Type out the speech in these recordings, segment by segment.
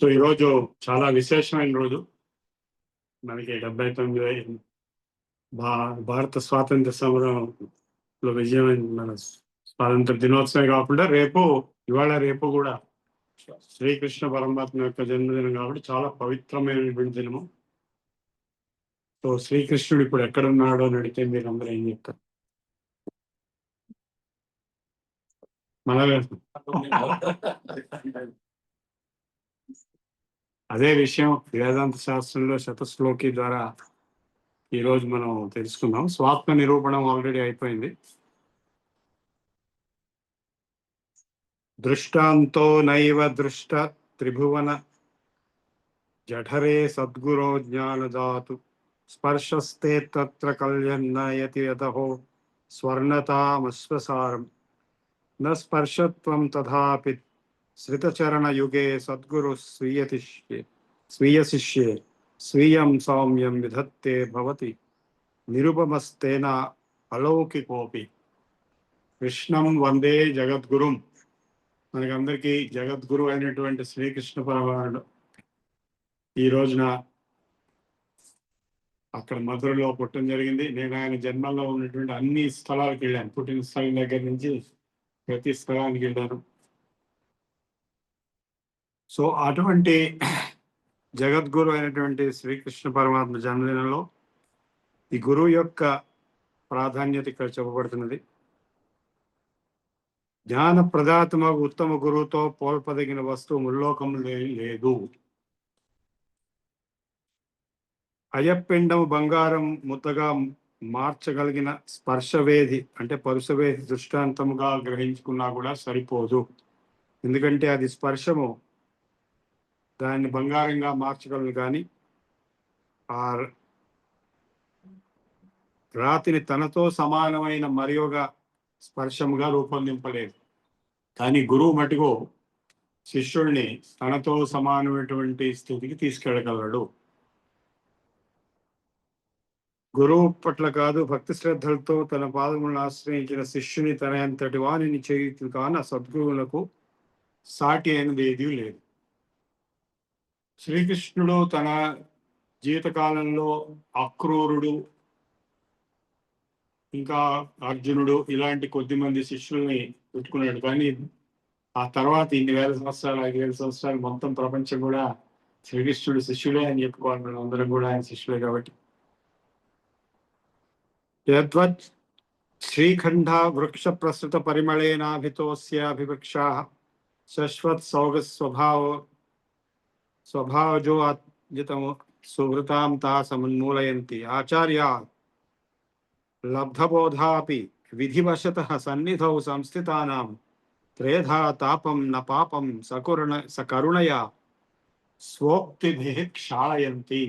So ఈరోజు చాలా విశేషమైన రోజు. మనకి 79 భారత స్వాతంత్ర సమరంలో విజయమైన మన స్వాతంత్ర దినోత్సవం కాకుండా రేపు కూడా శ్రీకృష్ణ పరమాత్మ యొక్క జన్మదినం కాబట్టి చాలా పవిత్రమైనటువంటి దినము. సో శ్రీకృష్ణుడు ఇప్పుడు ఎక్కడున్నాడో అని అడిగితే మీరు అందరూ ఏం చెప్తారు? అదే విషయం వేదాంత శాస్త్రంలో శతశ్లోకి ద్వారా ఈరోజు మనం తెలుసుకున్నాం. స్వాత్మ నిరూపణం ఆల్రెడీ అయిపోయింది. దృష్టాంతో నైవ దృష్ట త్రిభువన జఠరే సద్గురో జ్ఞానదాతు స్పర్శస్తే తత్ర కళ్యన్నయతి యతహో స్వర్ణతామశ్వసారం న స్పర్శత్వం తథాపి శ్రితచరణయుగే సద్గురు స్వీయ శిష్యే స్వీయం సౌమ్యం విధత్తే భవతి నిరుపమస్తేన అలౌకికోపి. కృష్ణం వందే జగద్గురుం. మనకందరికీ జగద్గురు అయినటువంటి శ్రీకృష్ణ పరమాత్ముడు ఈ రోజున అక్కడ మధురలో పుట్టడం జరిగింది. నేను ఆయన జన్మలో ఉన్నటువంటి అన్ని స్థలాలకు వెళ్ళాను. పుట్టిన స్థలం దగ్గర నుంచి ప్రతి స్థలానికి వెళ్ళాను. సో అటువంటి జగద్గురు అయినటువంటి శ్రీకృష్ణ పరమాత్మ జన్మదినంలో ఈ గురువు యొక్క ప్రాధాన్యత ఇక్కడ చెప్పబడుతున్నది. జ్ఞాన ప్రదాతమ ఉత్తమ గురువుతో పోల్పదగిన వస్తువు ముల్లోకంలో లేదు. అయపిండము బంగారం ముద్దగా మార్చగలిగిన స్పర్శవేది అంటే పరుసవేది దృష్టాంతముగా గ్రహించుకున్నా కూడా సరిపోదు. ఎందుకంటే అది స్పర్శము దాన్ని బంగారంగా మార్చగలదు, కానీ ఆ రాతిని తనతో సమానమైన మరి ఒక స్పర్శముగా రూపొందింపలేదు. కానీ గురువు మటుకు శిష్యుల్ని తనతో సమానమైనటువంటి స్థితికి తీసుకెళ్ళగలడు. గురువు పట్ల కాదు, భక్తి శ్రద్ధలతో తన పాదములను ఆశ్రయించిన శిష్యుని తన అంతటి వాణిని చేయుతు కాన సద్గురువులకు సాటి అయినది ఏదీ లేదు. శ్రీకృష్ణుడు తన జీవితకాలంలో అక్రూరుడు, ఇంకా అర్జునుడు ఇలాంటి కొద్ది మంది శిష్యుల్ని పెట్టుకున్నాడు. కానీ ఆ తర్వాత ఇన్ని 5,000 సంవత్సరాలు మొత్తం ప్రపంచం కూడా శ్రీకృష్ణుడు శిష్యుడే అని చెప్పుకోవాలి. మనం అందరం కూడా ఆయన శిష్యులే కాబట్టి. యద్వత్ శ్రీఖండ వృక్ష ప్రసృత పరిమళేనాభితోస్యాభివృక్షా శశ్వత్ సౌగ స్వభావజో అద్యతము సుహృతాం తా సమున్మూలయంతి ఆచార్య లబ్ధబోధాపి విధివశతః సన్నిధౌ సంస్థితానాం త్రేధా తాపం న పాపం సకరుణయా స్వోక్తిభిః క్షాళయంతి.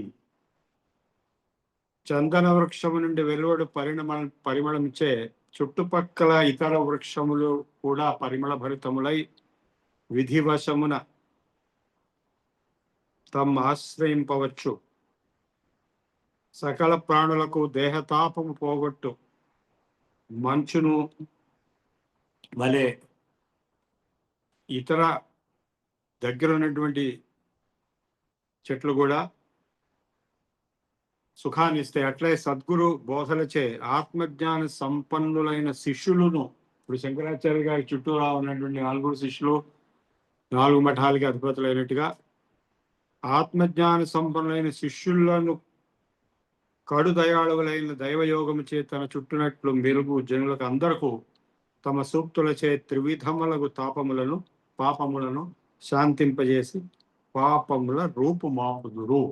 చందన వృక్షము నుండి వెలువడు పరిమళంచే చుట్టుపక్కల ఇతర వృక్షములు కూడా పరిమళ భరితములై విధివశమున తమ ఆశ్రయింపవచ్చు. సకల ప్రాణులకు దేహతాపము పోగొట్టు మంచును వలె ఇతర దగ్గర ఉన్నటువంటి చెట్లు కూడా సుఖాన్ని ఇస్తాయి. అట్లే సద్గురు బోధలచే ఆత్మజ్ఞాన సంపన్నులైన శిష్యులను, ఇప్పుడు శంకరాచార్య గారి చుట్టూరా ఉన్నటువంటి 4 శిష్యులు 4 మఠాలకి అధిపతులైనట్టుగా ఆత్మజ్ఞాన సంపన్నులైన శిష్యులను కడు దయాళువులైన దైవయోగము చే తన చుట్టునట్లు మెరుగు జనులకు అందరకు తమ సూక్తులచే త్రివిధములకు పాపములను శాంతింపజేసి పాపముల రూపుమాపుదురు.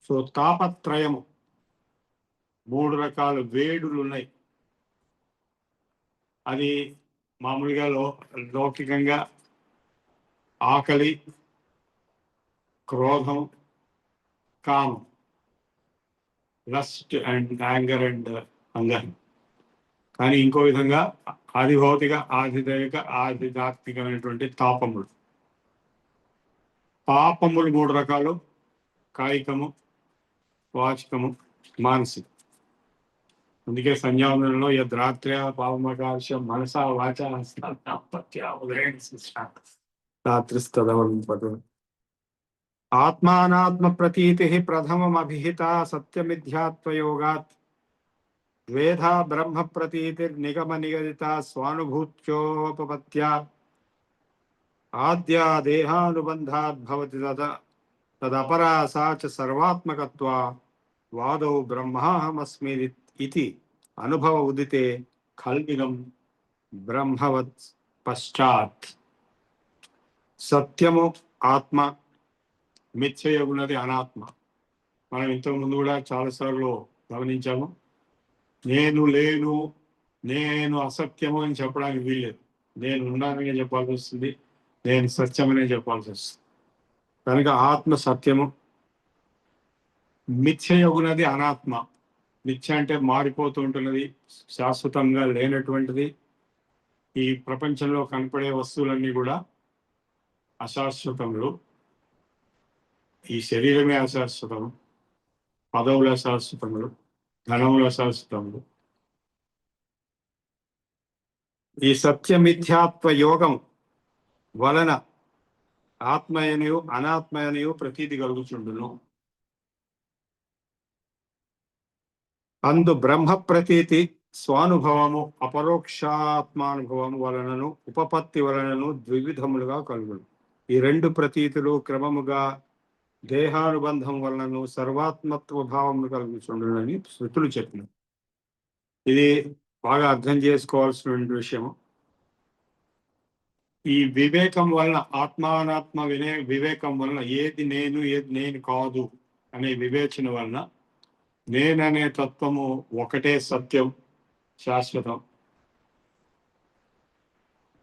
సో తాపత్రయము 3 రకాల వేడులు ఉన్నాయి. అది మామూలుగా లౌకికంగా ఆకలి, క్రోధం, కామం, lust and anger and hunger. కానీ ఇంకో విధంగా ఆదిభౌతిక, ఆదిదైవిక, ఆధ్యాత్మికమైనటువంటి తాపములు. పాపములు 3 రకాలు: కాయికము, వాచికము, మానసిక. అందుకే సంధ్యావందనంలో యద్రాత్ర్య పాపమకాశం మనసా వాచ రాత్రిస్తదవలింపదు. ఆత్మానాత్మ ప్రతీతి ప్రథమమభిహిత సత్యమిథ్యాత్వయోగాత్ ద్వేధా బ్రహ్మ ప్రతీతిర్నిగమ నిగదిత స్వానుభూత్యోపపత్త్యా ఆద్యా దేహానుబంధాద్భవతి తదపరా సా చ సర్వాత్మకత్వా వాదౌ బ్రహ్మాహమస్మి ఇతి అనుభవ ఉదితే కల్పినం బ్రహ్మవత్ పశ్చాత్. సత్యము ఆత్మ, మిథ్యయున్నది అనాత్మ. మనం ఇంతకుముందు కూడా చాలాసార్లు గమనించాము. నేను లేను, నేను అసత్యము అని చెప్పడానికి వీల్లేదు. నేను ఉన్నానని చెప్పాల్సి వస్తుంది, నేను సత్యమనే చెప్పాల్సి వస్తుంది. కనుక ఆత్మ సత్యము, మిథ్యయున్నది అనాత్మ. మిథ్య అంటే మారిపోతూ ఉంటున్నది, శాశ్వతంగా లేనటువంటిది. ఈ ప్రపంచంలో కనపడే వస్తువులన్నీ కూడా అశాశ్వతములు. ఈ శరీరమే అశాశ్వతము, పదవులు అశాశ్వతములు, ధనములు అశాశ్వతములు. ఈ సత్యమిథ్యాత్వ యోగం వలన ఆత్మయనియు అనాత్మయనియు ప్రతీతి కలుగుచుండును. అందు బ్రహ్మ ప్రతీతి స్వానుభవము అపరోక్షాత్మానుభవము వలనను ఉపపత్తి వలనను ద్వివిధములుగా కలుగును. ఈ రెండు ప్రతీతులు క్రమముగా దేహానుబంధం వలనను సర్వాత్మత్వ భావము కలుగుచుండునని శృతులు చెప్పిన. ఇది బాగా అర్థం చేసుకోవాల్సిన విషయము. ఈ వివేకం వలన, ఆత్మానాత్మ వివేకం వలన, ఏది నేను ఏది నేను కాదు అనే వివేచన వలన నేననే తత్వము ఒకటే సత్యం, శాశ్వతం.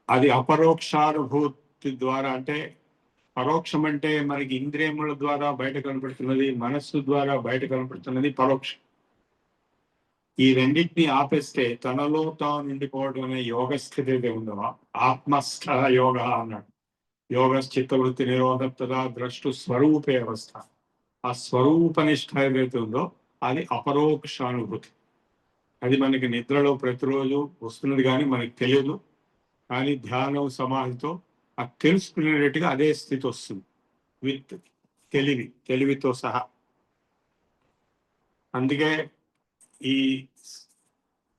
అది అపరోక్షానుభూతి ద్వారా, అంటే పరోక్షం అంటే మనకి ఇంద్రియముల ద్వారా బయట కనపడుతున్నది, మనస్సు ద్వారా బయట కనపడుతున్నది పరోక్షం. ఈ రెండింటినీ ఆపేస్తే తనలో తాను ఉండిపోవడం అనే యోగ స్థితి ఏది ఉందో, ఆత్మస్థ యోగ అన్నాడు. యోగ చిత్తవృత్తి నిరోధత ద్రష్టు స్వరూపే అవస్థ. ఆ స్వరూపనిష్ట ఏదైతే ఉందో అది అపరోక్షానుభూతి. అది మనకి నిద్రలో ప్రతిరోజు వస్తున్నది కానీ మనకి తెలియదు. కానీ ధ్యానం సమాధితో అది తెలుసుకునేట్టుగా అదే స్థితి వస్తుంది, విత్ తెలివితో సహా. అందుకే ఈ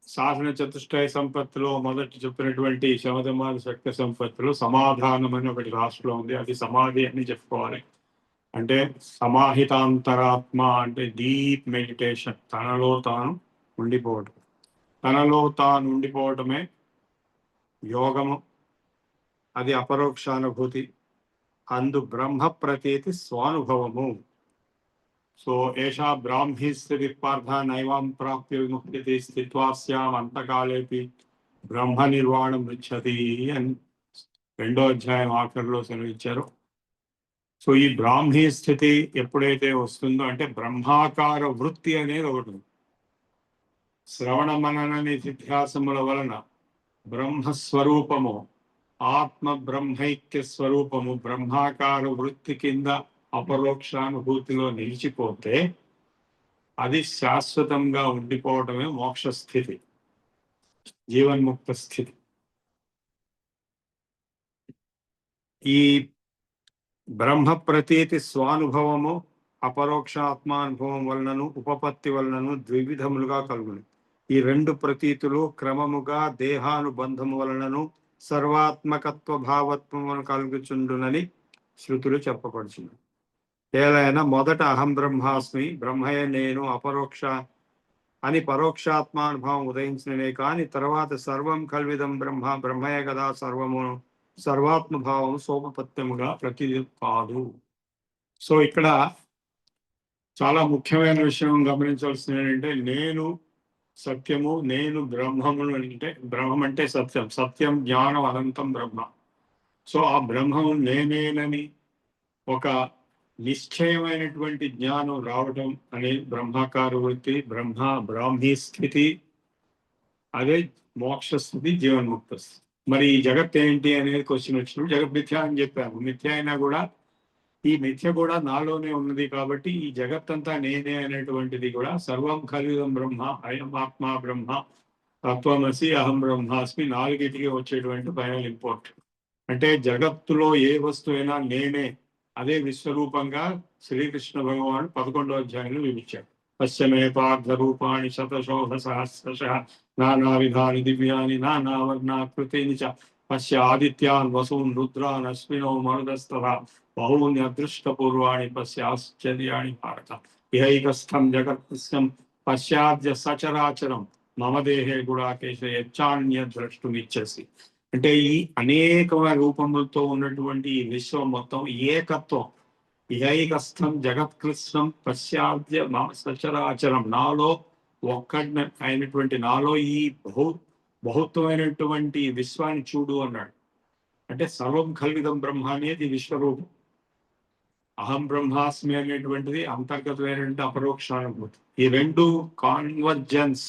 సాధన చతుష్టయ సంపత్తిలో మొదటి చెప్పినటువంటి శమధమాది శక్తి సంపత్తిలో సమాధానం అని ఒకటి రాష్ట్రంలో ఉంది. అది సమాధి అని చెప్పుకోవాలి. అంటే సమాహితాంతరాత్మ అంటే డీప్ మెడిటేషన్, తనలో తాను ఉండిపోవటం. తనలో తాను ఉండిపోవటమే యోగము. అది అపరోక్షానుభూతి. అందు బ్రహ్మ ప్రతీతి స్వానుభవము. సో ఏషా బ్రాహ్మీ స్థితి పార్థ నైవాం ప్రాప్య విముక్తి స్థిత్వాస్యాం అంతకాలేపి బ్రహ్మ నిర్వాణం రుచ్చతి అని 2వ అధ్యాయం ఆఖరిలో సెలవిచ్చారు. సో ఈ బ్రాహ్మీ స్థితి ఎప్పుడైతే వస్తుందో అంటే బ్రహ్మాకార వృత్తి అనేది ఒకటి. శ్రవణ మనన నిధ్యాసముల వలన బ్రహ్మస్వరూపము, ఆత్మ బ్రహ్మైక్య స్వరూపము బ్రహ్మాకార వృత్తి కింద అపరోక్షానుభూతిలో నిలిచిపోతే అది శాశ్వతంగా ఉండిపోవటమే మోక్ష స్థితి, జీవన్ముక్త స్థితి. ఈ బ్రహ్మ ప్రతీతి స్వానుభవము అపరోక్షాత్మానుభవం వలనను ఉపపత్తి వలనను ద్వివిధములుగా కలుగును. ఈ రెండు ప్రతీతులు క్రమముగా దేహానుబంధము వలనను సర్వాత్మకత్వ భావత్వమును కలుగుచుండునని శృతులు చెప్పబడుచున్నాయి. ఏలైనా మొదట అహం బ్రహ్మాస్మి, బ్రహ్మయే నేను, అపరోక్ష అని పరోక్షాత్మానుభవం ఉదయించినవే కానీ తర్వాత సర్వం కల్విదం బ్రహ్మ, బ్రహ్మయే కదా సర్వము, సర్వాత్మభావం సోపపత్యముగా ప్రతి కాదు. సో ఇక్కడ చాలా ముఖ్యమైన విషయం గమనించాల్సింది ఏంటంటే, నేను సత్యము, నేను బ్రహ్మమును. అంటే బ్రహ్మం అంటే సత్యం, సత్యం జ్ఞానం అనంతం బ్రహ్మ. సో ఆ బ్రహ్మము నేనేనని ఒక నిశ్చయమైనటువంటి జ్ఞానం రావడం అనేది బ్రహ్మాకార వృత్తి, బ్రాహ్మీ స్థితి. అదే మోక్ష స్థితి, జీవన్ముక్త స్థితి. మరి ఈ జగత్ ఏంటి అనేది క్వశ్చన్ వచ్చినప్పుడు జగత్ మిథ్య అని చెప్పాము. మిథ్య అయినా కూడా ఈ మిథ్య కూడా నాలోనే ఉన్నది కాబట్టి ఈ జగత్తంతా నేనే అనేటువంటిది కూడా సర్వం ఖలిదం బ్రహ్మ, అయం ఆత్మ బ్రహ్మ, తత్వమసి, అహం బ్రహ్మాస్మి, 4టికి వచ్చేటువంటి ఫైనల్ ఇంపోర్ట్. అంటే జగత్తులో ఏ వస్తువైనా నేనే అదే విశ్వరూపంగా శ్రీకృష్ణ భగవాను 11వ అధ్యాయంలో వివరించాడు. పశ్చమే పార్థ రూపాణి శతశోభ సహస్రశ నానా విధాని దివ్యాని నానావర్ణాకృతేని చ పశ్య ఆదిత్యాన్ వసూన్ రుద్రాన్ అశ్వినో మరుదస్తథా బహూని అదృష్టపూర్వాణి పశ్యాశ్చర్యాణి భారత ఇహైకస్థం జగత్కృత్యం పశ్చాద్య సచరాచరం మమ దేహే గుడాకేశ యచ్చాన్య ద్రష్టుమిచ్చసి. అంటే ఈ అనేకమైన రూపములతో ఉన్నటువంటి ఈ విశ్వం మొత్తం ఏకత్వం, ఏకస్థం జగత్కృష్ణం పశ్చాద్య మమ సచరాచరం, నాలో ఒక్కడి అయినటువంటి నాలో ఈ బహుత్వమైనటువంటి విశ్వాన్ని చూడు అన్నాడు. అంటే సర్వం కల్విదం బ్రహ్మ అనేది విశ్వరూపం. అహం బ్రహ్మాస్మి అనేటువంటిది అంతర్గతమైనటువంటి అపరోక్షానుభూతి. ఈ రెండు కాన్వర్జెన్స్,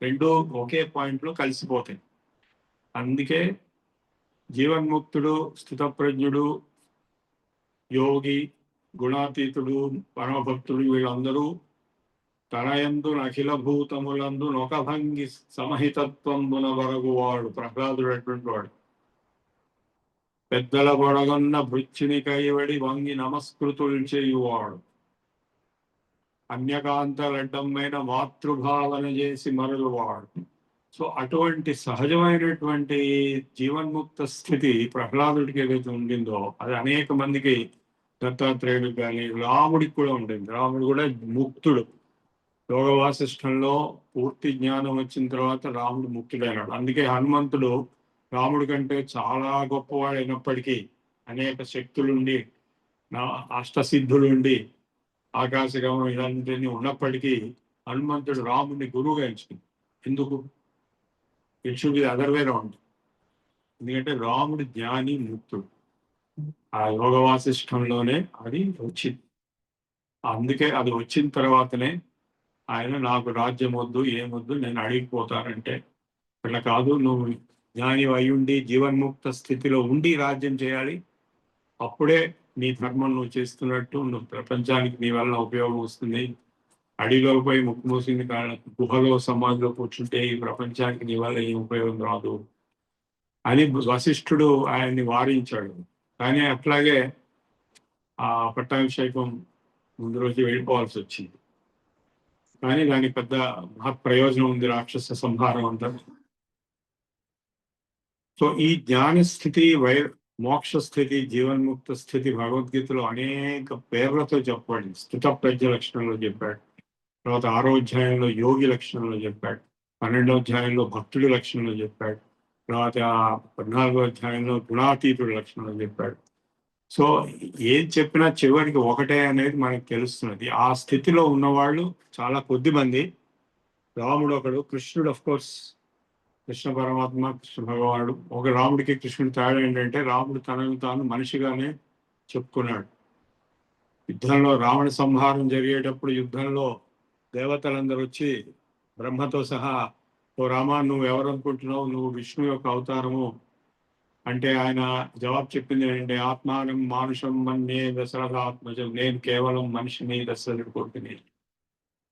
రెండు ఒకే పాయింట్ లో కలిసిపోతాయి. అందుకే జీవన్ముక్తుడు, స్థితప్రజ్ఞుడు, యోగి, గుణాతీతుడు, పరమభక్తుడు వీళ్ళందరూ తనయందు అఖిల భూతములందు నొకభంగి సమహితత్వంబున వరగువాడు ప్రహ్లాదుడు అటువంటి వాడు. పెద్దల గొడగొన్న భృత్యుని కైవడి వంగి నమస్కృతులు చేయువాడు. అన్యకాంతలడ్డమైన మాతృభావన చేసి మరలువాడు. సో అటువంటి సహజమైనటువంటి జీవన్ముక్త స్థితి ప్రహ్లాదుడికి ఏదైతే ఉండిందో అది అనేక మందికి, దత్తాత్రేయుడికి కానీ రాముడికి కూడా ఉండింది. రాముడు కూడా ముక్తుడు. యోగ వాసిష్టంలో పూర్తి జ్ఞానం వచ్చిన తర్వాత రాముడు ముక్తుడైనాడు. అందుకే హనుమంతుడు రాముడి కంటే చాలా గొప్పవాడైనప్పటికీ, అనేక శక్తులుండి, అష్టసిద్ధులుండి, ఆకాశగమనం ఇలాంటివన్నీ ఉన్నప్పటికీ హనుమంతుడు రాముడిని గురువుగా ఎంచుకుంది. ఎందుకు? It should be other way round. ఎందుకంటే రాముడు జ్ఞాని, ముక్తుడు. ఆ యోగ వాసిష్టంలోనే అది వచ్చింది. అందుకే అది వచ్చిన తర్వాతనే ఆయన నాకు రాజ్యం వద్దు, ఏమొద్దు, నేను అడిగిపోతానంటే అట్లా కాదు, నువ్వు జ్ఞాని అయ్యుండి జీవన్ముక్త స్థితిలో ఉండి రాజ్యం చేయాలి. అప్పుడే నీ ధర్మం నువ్వు చేస్తున్నట్టు, నువ్వు ప్రపంచానికి నీ వల్ల ఉపయోగం వస్తుంది. అడిలో పోయి ముక్కు మూసింది గుహలో సమాధిలో కూర్చుంటే ఈ ప్రపంచానికి నీ వల్ల ఏం ఉపయోగం రాదు అని వశిష్ఠుడు ఆయన్ని వారించాడు. కానీ అట్లాగే ఆ పట్టాభిషేకం ముందు రోజు వెళ్ళిపోవాల్సి వచ్చింది. కానీ దానికి పెద్ద మహత్ ప్రయోజనం ఉంది, రాక్షస సంహారం అంతా. సో ఈ జ్ఞాన స్థితి, మోక్ష స్థితి, జీవన్ముక్త స్థితి భగవద్గీతలో అనేక పేర్లతో చెప్పబడింది. స్థిత ప్రజ్ఞ లక్షణంలో చెప్పాడు, తర్వాత 6వ అధ్యాయంలో యోగి లక్షణంలో చెప్పాడు, 12వ అధ్యాయంలో భక్తుడి లక్షణంలో చెప్పాడు, తర్వాత 14వ అధ్యాయంలో గుణాతీతుడి లక్షణంలో చెప్పాడు. సో ఏం చెప్పినా చివరికి ఒకటే అనేది మనకు తెలుస్తున్నది. ఆ స్థితిలో ఉన్నవాళ్ళు చాలా కొద్ది మంది. రాముడు ఒకడు, కృష్ణుడు అఫ్ కోర్స్, కృష్ణ పరమాత్మ, కృష్ణ భగవానుడు. ఒక రాముడికి కృష్ణుడి తేడా ఏంటంటే రాముడు తనను తాను మనిషిగానే చెప్పుకున్నాడు. యుద్ధంలో రావణ సంహారం జరిగేటప్పుడు యుద్ధంలో దేవతలందరూ వచ్చి బ్రహ్మతో సహా, ఓ రామా నువ్వు ఎవరు అనుకుంటున్నావు, నువ్వు విష్ణు యొక్క అవతారము అంటే ఆయన జవాబు చెప్పింది ఏంటంటే ఆత్మానం మానుషం మన్నే దశరథాత్మజం, నేను కేవలం మనిషిని, దశరథుడి కొడుకుని.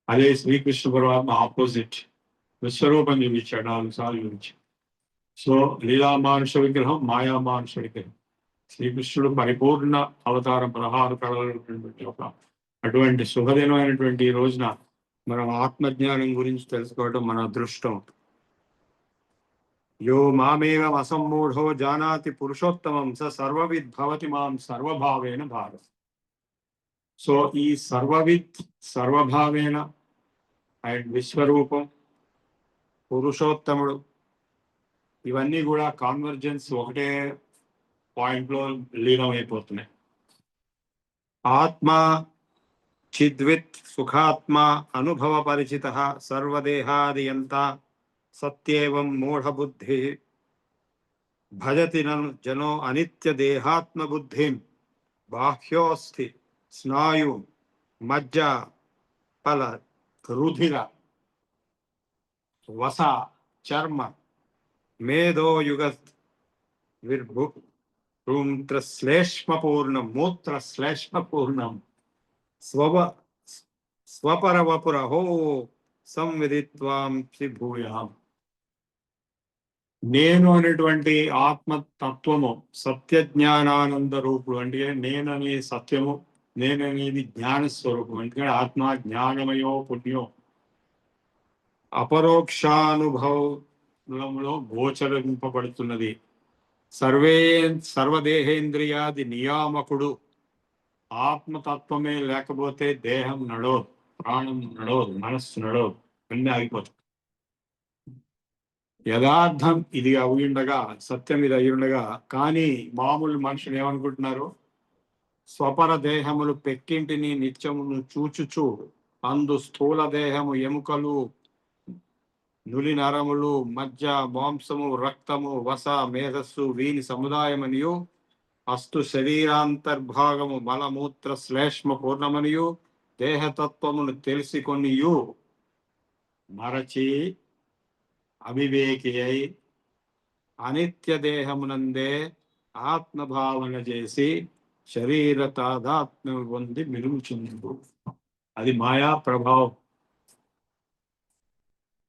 అదే శ్రీకృష్ణ పరమాత్మ ఆపోజిట్, విశ్వరూపం చూపించాడు 4 సార్లు చూపించాడు. సో లీలా మానుష విగ్రహం, మాయా మానుష విగ్రహం. శ్రీకృష్ణుడు పరిపూర్ణ అవతారం, 16 కళలు ఒక అటువంటి శుభదినమైనటువంటి ఈ రోజున మనం ఆత్మజ్ఞానం గురించి తెలుసుకోవడం మన అదృష్టం. యో మామేవ అసమ్మూఢో జానాతి పురుషోత్తమం స సర్వవిద్ భవతి మాం సర్వభావేన భారత. సో ఈ సర్వవిత్, సర్వభావేన అండ్ విశ్వరూపం, పురుషోత్తముడు, ఇవన్నీ కూడా కాన్వర్జెన్స్ ఒకటే పాయింట్ లో లీనం అయిపోతున్నాయి. ఆత్మ చిద్విత్ సుఖాత్మ అనుభవ పరిచిత సర్వదేహాదియంత సత్యేవం మూఢబుద్ధి భజతి జనో అనిత్య దేహాత్మ బుద్ధిం బాహ్యోస్థి స్నాయు మజ్జ ఫల రుధిర వస చర్మ మేధోయుగత్ విర్భుశ్లేష్మపూర్ణం మూత్రశ్లేష్మపూర్ణం స్వపరవపురహో సంవిదిత్వాం భూయాం. నేను అనేటువంటి ఆత్మతత్వము సత్య జ్ఞానానంద రూపుడు, అంటే నేననే సత్యము, నేననేది జ్ఞాన స్వరూపం. ఎందుకంటే ఆత్మ జ్ఞానమయో పుణ్యో అపరోక్షానుభవంలో గోచరింపబడుతున్నది. సర్వదేహేంద్రియాది నియామకుడు ఆత్మతత్వమే లేకపోతే దేహం నడవదు, ప్రాణం నడవదు, మనస్సు నడవదు, అన్నీ ఆగిపోతాయి. యథార్థం ఇది అయి ఉండగా, సత్యం ఇది అయి ఉండగా, కానీ మామూలు మనుషులు ఏమనుకుంటున్నారు? స్వపర దేహములు పెక్కింటిని నిత్యమును చూచుచు అందు స్థూల దేహము ఎముకలు నులి నరములు మధ్య మాంసము రక్తము వస మేధస్సు వీని సముదాయమనియు అస్తు శరీరాంతర్భాగము మలమూత్ర శ్లేష్మ పూర్ణమనియు దేహతత్వమును తెలిసికొనియు మరచి అవివేకి అయి అనిత్య దేహమునందే ఆత్మభావన చేసి శరీర తాదాత్మ్యం పొంది మిలుచుండు. అది మాయా ప్రభావం.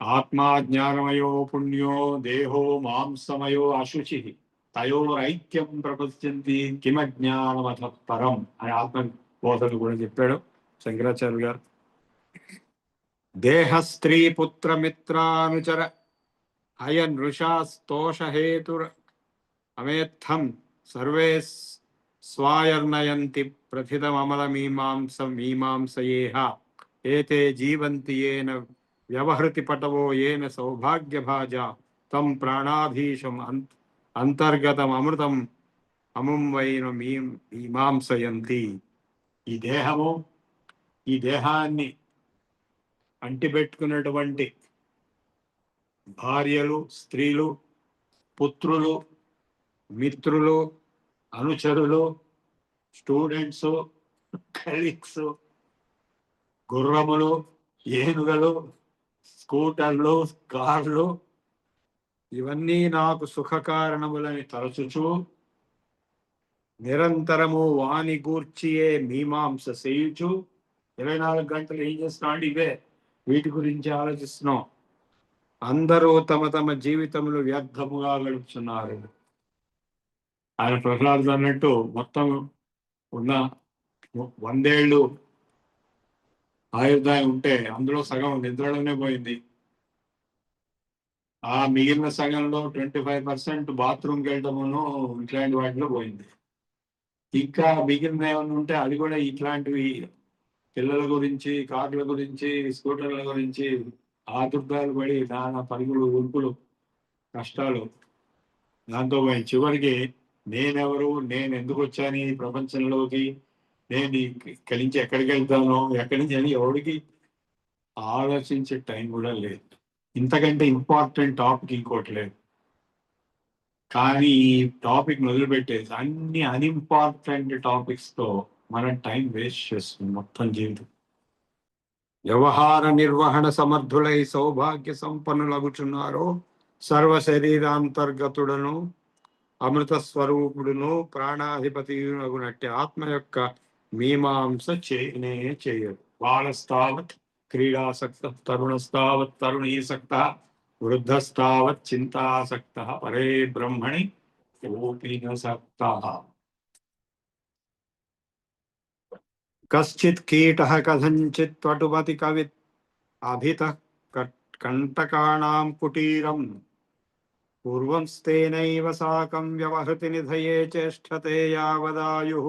ఆత్మా జ్ఞానమయో పుణ్యో దేహో మాంసమయో అశుచి తయోరైక్యం ప్రపంచంతి కిమజ్ఞానమత పరం అని ఆత్మ బోధలు కూడా చెప్పాడు శంకరాచార్య గారు. దేహ స్త్రీ పుత్ర మిత్రానుచర అయ నృషాస్తోషహేతుర్ అమేత్థం సర్వే స్వాయర్నయంతి ప్రథితమమల మీమాంసయేహ ఏతే జీవంతి ఏన వ్యవహృతి పటవో ఏన సౌభాగ్యభాజ తం ప్రాణాధీశం అంతర్గతం అమృతం అముం వైన మీమాంసయంతి. ఈ దేహము, ఈ దేహాన్ని అంటిపెట్టుకున్నటువంటి భార్యలు, స్త్రీలు, పుత్రులు, మిత్రులు, అనుచరులు, స్టూడెంట్స్, కలీగ్స్, గుర్రములు, ఏనుగలు, స్కూటర్లు, కార్లు, ఇవన్నీ నాకు సుఖ కారణములని తరచుచు నిరంతరము వాని గూర్చియే మీమాంస చేయుచు 24 గంటలు ఏం చేస్తున్నాడు? ఇవే, వీటి గురించి ఆలోచిస్తున్నాం. అందరూ తమ తమ జీవితములు వ్యర్థముగా గడుపుతున్నారు. ఆయన ప్రహ్లాద్ అన్నట్టు మొత్తం ఉన్న 100 ఏళ్ళు ఆయుర్దాయం ఉంటే అందులో సగం నిద్రలోనే పోయింది. ఆ మిగిలిన సగంలో 25% బాత్రూమ్కి వెళ్ళటమును ఇట్లాంటి వాటిలో పోయింది. ఇంకా మిగిలిన ఏమైనా ఉంటే అది కూడా ఇట్లాంటివి పిల్లల గురించి, కార్ల గురించి, స్కూటర్ల గురించి ఆదుర్దాలు పడి నానా పరుగులు, ఉరుకులు, కష్టాలు, దాంతో పోయి చివరికి నేనెవరు, నేను ఎందుకు వచ్చాను ఈ ప్రపంచంలోకి, నేను ఇక్కడి నుంచి ఎక్కడికి వెళ్తాను, ఎక్కడి నుంచి అని ఎవరికి ఆలోచించే టైం కూడా లేదు. ఇంతకంటే ఇంపార్టెంట్ టాపిక్ ఇంకోటి లేదు. కానీ ఈ టాపిక్ మొదలుపెట్టేసి అన్ని అన్ఇంపార్టెంట్ టాపిక్స్ తో మనం టైం వేస్ట్ చేస్తుంది మొత్తం జీవితం. వ్యవహార నిర్వహణ సమర్థులై సౌభాగ్య సంపన్నులగుచున్నారో సర్వ శరీరాంతర్గతుడను అమృత స్వరూపుడును ప్రాణాధిపతినట్టి ఆత్మ యొక్క మీమాంస చేయనే చేయడు. బాలస్తావత్ క్రీడాసక్త, తరుణస్తావత్ తరుణీసక్త, వృద్ధస్తావత్ చింతాసక్త, పరే బ్రహ్మణి కోపి న సక్తః. కశ్చిత్ కీటః కథంచిత్ త్వటుమతి కవిత్ అభితః కంటకానాం కుటీరం పూర్వంస్తేనైవ సాకం వ్యవహృతి నిధయే చేష్టతే యావదాయుః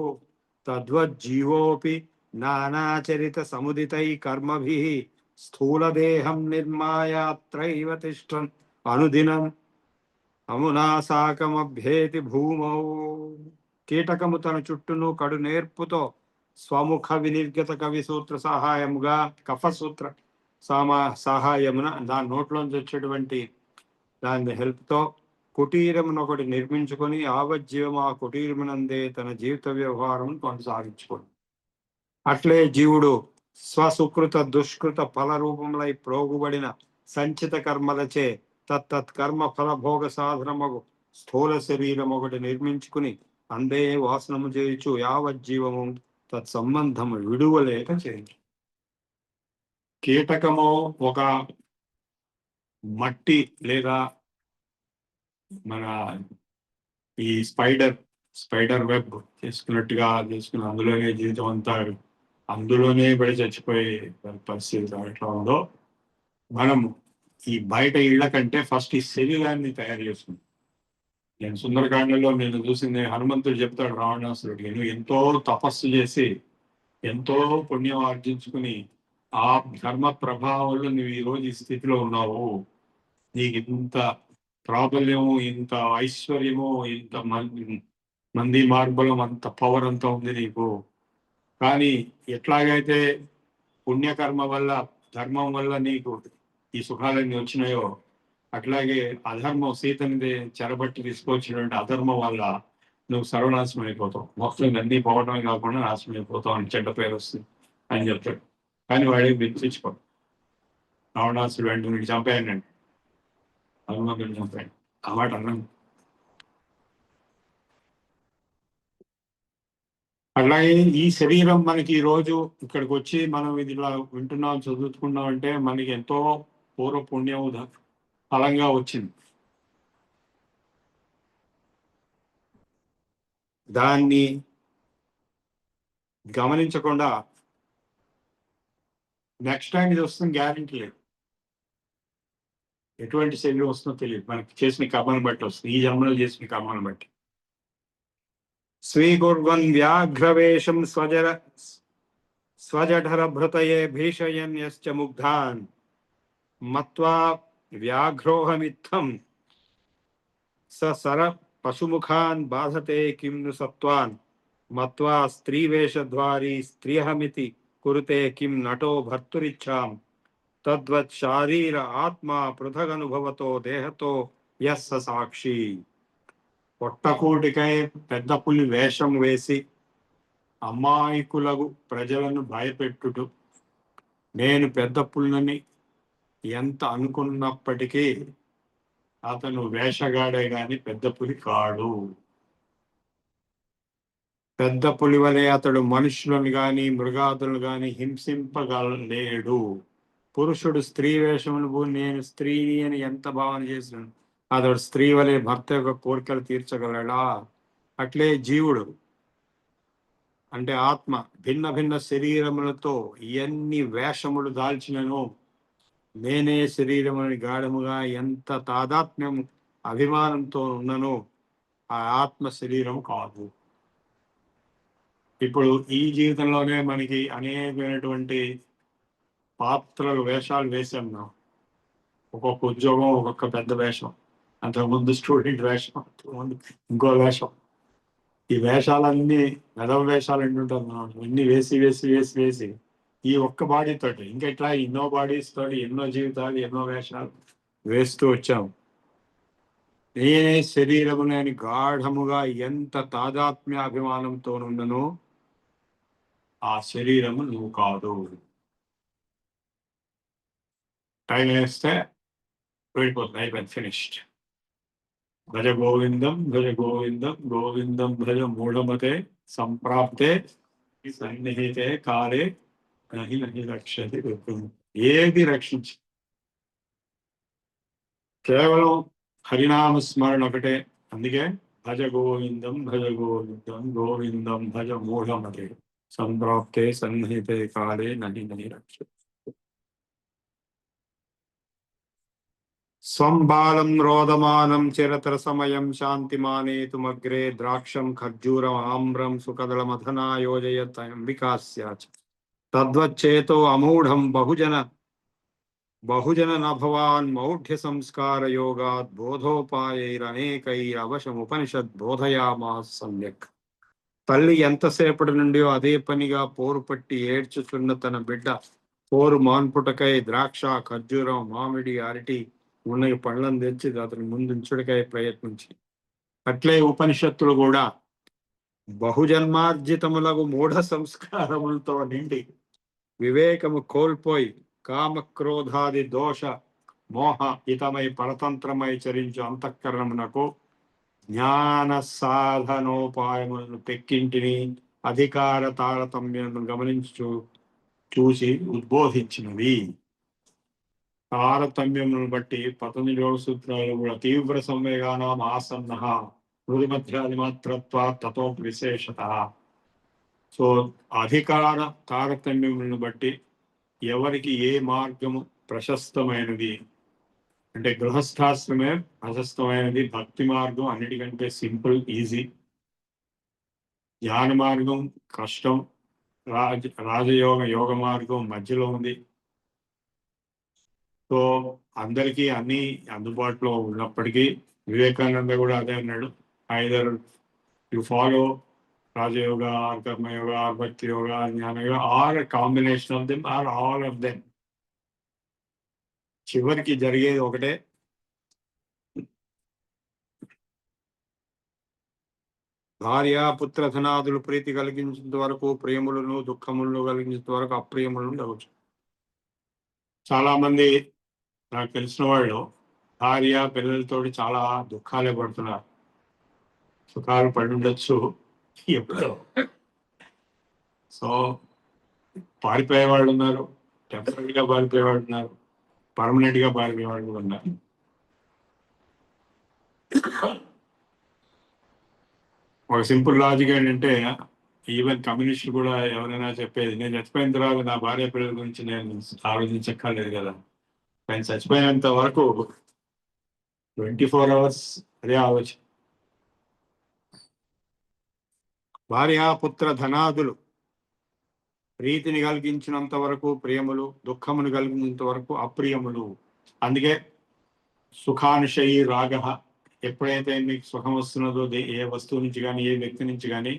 తద్వజ్జీవోపి నానాచరిత సముదితై కర్మభిః స్థూలదేహం నిర్మాయాత్రైవ తిష్టన్ అనుదినం అమునా సాకమభ్యేతి భూమౌ. కీటకము తన చుట్టూను కడు నేర్పుతో స్వముఖ వినిర్గత కవి సూత్ర సహాయముగా, కఫసూత్ర సహాయమున దాని నోట్లోంచి వచ్చేటువంటి దాని హెల్ప్తో కుటీరమును ఒకటి నిర్మించుకొని ఆవజ్జీవం ఆ కుటీరమునందే తన జీవిత వ్యవహారం కొనసాగించుకోండి. అట్లే జీవుడు స్వసుకృత దుష్కృత ఫల రూపములై ప్రోగుబడిన సంచిత కర్మలచే తత్తత్ కర్మ ఫలభోగ సాధనమగు స్థూల శరీరం ఒకటి నిర్మించుకుని అందే వాసనము చేయుచు యావజ్జీవము తత్సంబంధము విడువలేక చేయు. కీటకము ఒక మట్టి లేదా మన ఈ స్పైడర్ వెబ్ చేసుకుని అందులోనే జీవితం అంతా అందులోనే పడి చచ్చిపోయే పరిస్థితి ఎట్లా ఉందో, మనం ఈ బయట ఇళ్ల కంటే ఫస్ట్ ఈ శరీరాన్ని తయారు చేసుకుంటాం. నేను సుందరకాండలో నేను చూసింది, హనుమంతుడు చెప్తాడు రావణాసురుడికి, నువ్వు ఎంతో తపస్సు చేసి ఎంతో పుణ్యం ఆర్జించుకుని ఆ ధర్మ ప్రభావంలో నువ్వు ఈరోజు ఈ స్థితిలో ఉన్నావు. నీకు ఇంత ప్రాబల్యము, ఇంత ఐశ్వర్యము, ఇంత మంది మార్బలం, అంత పవర్ అంతా ఉంది నీకు. కానీ ఎట్లాగైతే పుణ్యకర్మ వల్ల, ధర్మం వల్ల నీకు ఈ సుఖాలన్నీ వచ్చినాయో, అట్లాగే అధర్మం సీతని చెరబట్టి తీసుకొచ్చినటువంటి అధర్మం వల్ల నువ్వు సర్వనాశనం అయిపోతావు. మొత్తం అన్నీ పోవడమే కాకుండా నాశనం అయిపోతావు అని చెడ్డ పేరు వస్తుంది అని చెప్తాడు. కానీ వాడికి వినిపించుకోడు. రావణాసుడు వెంటనే నీకు చంపేయండి, హనుమంతుడిని చంపాడు. ఆ మాట అన్నాను. అట్లాగే ఈ శరీరం మనకి ఈ రోజు ఇక్కడికి వచ్చి మనం ఇది ఇలా వింటున్నాం, చదువుతున్నాం అంటే మనకి ఎంతో పూర్వ పుణ్యం ఫలంగా వచ్చింది. దాన్ని గమనించకుండా నెక్స్ట్ టైం ఇది వస్తుంది గ్యారెంటీ లేదు. ఎటువంటి శరీరం వస్తుందో తెలియదు. మనకి చేసిన కర్మను బట్టి వస్తుంది, ఈ జన్మలో చేసిన కర్మను బట్టి. స్వీకుర్వన్ వ్యాఘ్రవేషం స్వజఠరభృతయే భీషయన్యశ్చ ముగ్ధాన్ మత్వా వ్యాఘ్రోహమిత్థం సర పశుముఖాన్ బాధతే కిం ను సత్వాన్ మత్వా స్త్రీవేషద్వారీ స్త్రియహమితి కురుతే కిం నటో భర్తురిచ్చాం తద్వత్ శారీర ఆత్మ పృథగనుభవతో దేహతో యస్స సాక్షి. పొట్టకూటికై పెద్ద పులి వేషం వేసి అమాయకులకు ప్రజలను భయపెట్టుట నేను పెద్ద పుల్లని ఎంత అనుకున్నప్పటికీ అతను వేషగాడే గాని పెద్ద పులి కాడు. పెద్ద పులి వలె అతడు మనుషులను గాని మృగాదులను గాని హింసింపగలేడు. పురుషుడు స్త్రీ వేషమును నేను స్త్రీని అని ఎంత భావన చేసినాడు, అతడు స్త్రీ వలె భర్త యొక్క కోరికలు తీర్చగలడా? అట్లే జీవుడు అంటే ఆత్మ భిన్న భిన్న శరీరములతో ఎన్ని వేషములు దాల్చినను నేనే శరీరముని గాఢముగా ఎంత తాదాత్మ్యం అభిమానంతో ఉన్ననో ఆ ఆత్మ శరీరం కాదు. ఇప్పుడు ఈ జీవితంలోనే మనకి అనేకమైనటువంటి పాత్రలు, వేషాలు వేసాం. మనం ఒక్కొక్క ఉద్యోగం, ఒక్కొక్క పెద్ద వేషం, అంతకుముందు స్టూడెంట్ వేషం, అంతకుముందు ఇంకో వేషం. ఈ వేషాలన్నీ వెధవ వేషాలు అంటుంటారు మనం, ఇన్ని వేసి వేసి వేసి వేసి ఈ ఒక్క బాడీ తోటి ఇంకా ఇట్లా ఎన్నో బాడీస్ తోటి ఎన్నో జీవితాలు, ఎన్నో వేషాలు వేస్తూ వచ్చాము. నేనే శరీరమునని గాఢముగా ఎంత తాదాత్మ్య అభిమానంతో ఉన్ననో ఆ శరీరము నువ్వు కాదు. టైం వేస్తే వెళ్ళిపోతుంది, అయిపోయింది, ఫినిష్డ్. భజ గోవిందం భజ గోవిందం గోవిందం భజ మూఢమతే సంప్రాప్తే సన్నిహితే కాలే నహి నహి రక్షతి. ఏది రక్షించి కేవలం హరినామ స్మరణ ఒకటే. అందుకే భజ గోవిందం గోవిందం భజ మూఢమతే సంప్రాప్తే సన్నిహితే కాలే నహి నహి రక్షతి. స్వం బాలం రోదమానం చిరతర సమయం శాంతిమానేతుమగ్రే ద్రాక్షం ఖర్జూరం ఆమ్రం సుకదళమథనా యోజయత్ అంబికాస్యాచ తద్వచ్చేతో అమూఢం బహుజన నభవాన్ మౌఢ్య సంస్కార యోగాత్ బోధోపాయైరనేకైరవశముపనిషద్ బోధయామాస సమ్యక్. తల్లి ఎంతసేపటి నుండి అదే పనిగా పోరు పట్టి ఏడ్చుచున్న తన బిడ్డ పోరు మాన్పుటకై ద్రాక్ష, ఖర్జూరం, మామిడి, అరటి ఉన్న పళ్ళను తెచ్చి అతని ముందుంచుడికై ప్రయత్నించి, అట్లే ఉపనిషత్తులు కూడా బహుజన్మార్జితములకు మూఢ సంస్కారములతో నిండి వివేకము కోల్పోయి కామక్రోధాది దోష మోహ హితమై పరతంత్రమై చరించు అంతఃకరణమునకు జ్ఞాన సాధనోపాయములను పెక్కింటిని అధికార తారతమ్యములను గమనించు చూసి ఉద్బోధించినవి. తారతమ్యములను బట్టి పతంజలి యోగ సూత్రాలు కూడా తీవ్ర సంవేగానాం ఆసన్న మృదుమధ్యాది మాత్రత్వా తతో విశేషత. సో అధికార తారతమ్యములను బట్టి ఎవరికి ఏ మార్గము ప్రశస్తమైనది అంటే గృహస్థాశ్రమే ప్రశస్తమైనది, భక్తి మార్గం అన్నిటికంటే సింపుల్ ఈజీ, ధ్యాన మార్గం కష్టం, రాజయోగ యోగ మార్గం మధ్యలో ఉంది. సో అందరికీ అన్ని అందుబాటులో ఉన్నప్పటికీ వివేకానంద కూడా అదే అన్నాడు, either you follow rajayoga or karmayoga or bhakti yoga jnana yoga or combination of them or all of them. చివరికి జరిగేది ఒకటే, భార్యాపుత్ర ధనాదులు ప్రీతి కలిగించేంత వరకు ప్రేములను, దుఃఖములను కలిగించేంత వరకు అప్రియములను ఉండవచ్చు. చాలా మంది నాకు తెలిసిన వాళ్ళు భార్య పిల్లలతోటి చాలా దుఃఖాలే పడుతున్నారు. సుఖాలు పడి ఉండొచ్చు ఎప్పుడో. సో పారిపోయే వాళ్ళు ఉన్నారు, టెంపరీగా పారిపోయే వాళ్ళు ఉన్నారు, పర్మనెంట్ గా పారిపోయే వాళ్ళు కూడా ఉన్నారు. ఒక సింపుల్ లాజిక్ ఏంటంటే, ఈవెన్ కమ్యూనిస్టులు కూడా ఎవరైనా చెప్పేది, నేను చచ్చిపోయిన తర్వాత నా భార్య పిల్లల గురించి నేను ఆలోచించక్కర్లేదు కదా, నేను చచ్చిపోయినంత వరకు 24 hours అదే ఆలోచన. భార్యాపుత్ర ధనాదులు ప్రీతిని కలిగించినంత వరకు ప్రియములు, దుఃఖమును కలిగినంత వరకు అప్రియములు. అందుకే సుఖానుషయి రాగ, ఎప్పుడైతే మీకు సుఖం వస్తున్నదో ఏ వస్తువు నుంచి కానీ ఏ వ్యక్తి నుంచి కానీ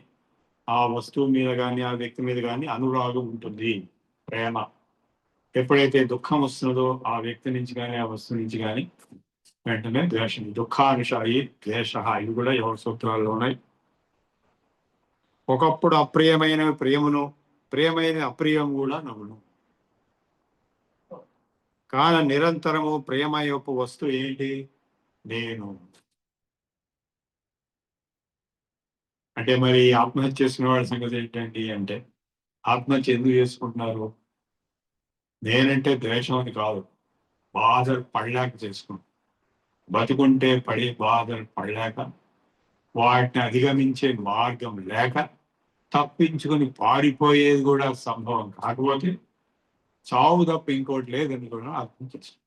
ఆ వస్తువు మీద కానీ ఆ వ్యక్తి మీద కానీ అనురాగం ఉంటుంది, ప్రేమ. ఎప్పుడైతే దుఃఖం వస్తున్నదో ఆ వ్యక్తి నుంచి కానీ ఆ వస్తువు నుంచి కానీ వెంటనే ద్వేషం. దుఃఖానుషాయి ద్వేష, ఇవి కూడా యోగ సూత్రాల్లో ఉన్నాయి. ఒకప్పుడు అప్రియమైన ప్రియమును, ప్రియమైన అప్రియం కూడా నవ్వును. కాన నిరంతరము ప్రియమయపు వస్తువు ఏంటి? నేను. అంటే మరి ఆత్మహత్య చేసుకున్న వాళ్ళ సంగతి ఏంటండి అంటే, ఆత్మహత్య ఎందుకు చేసుకుంటున్నారు? నేనంటే ద్వేషం అని కాదు, బాధలు పడలేక చేసుకుంటాను. బతుకుంటే పడే బాధలు పడలేక, వాటిని అధిగమించే మార్గం లేక, తప్పించుకొని పారిపోయేది కూడా సంభవం కాకపోతే చావు తప్ప ఇంకోటి లేదని కూడా అర్థం చేసుకుంటాం.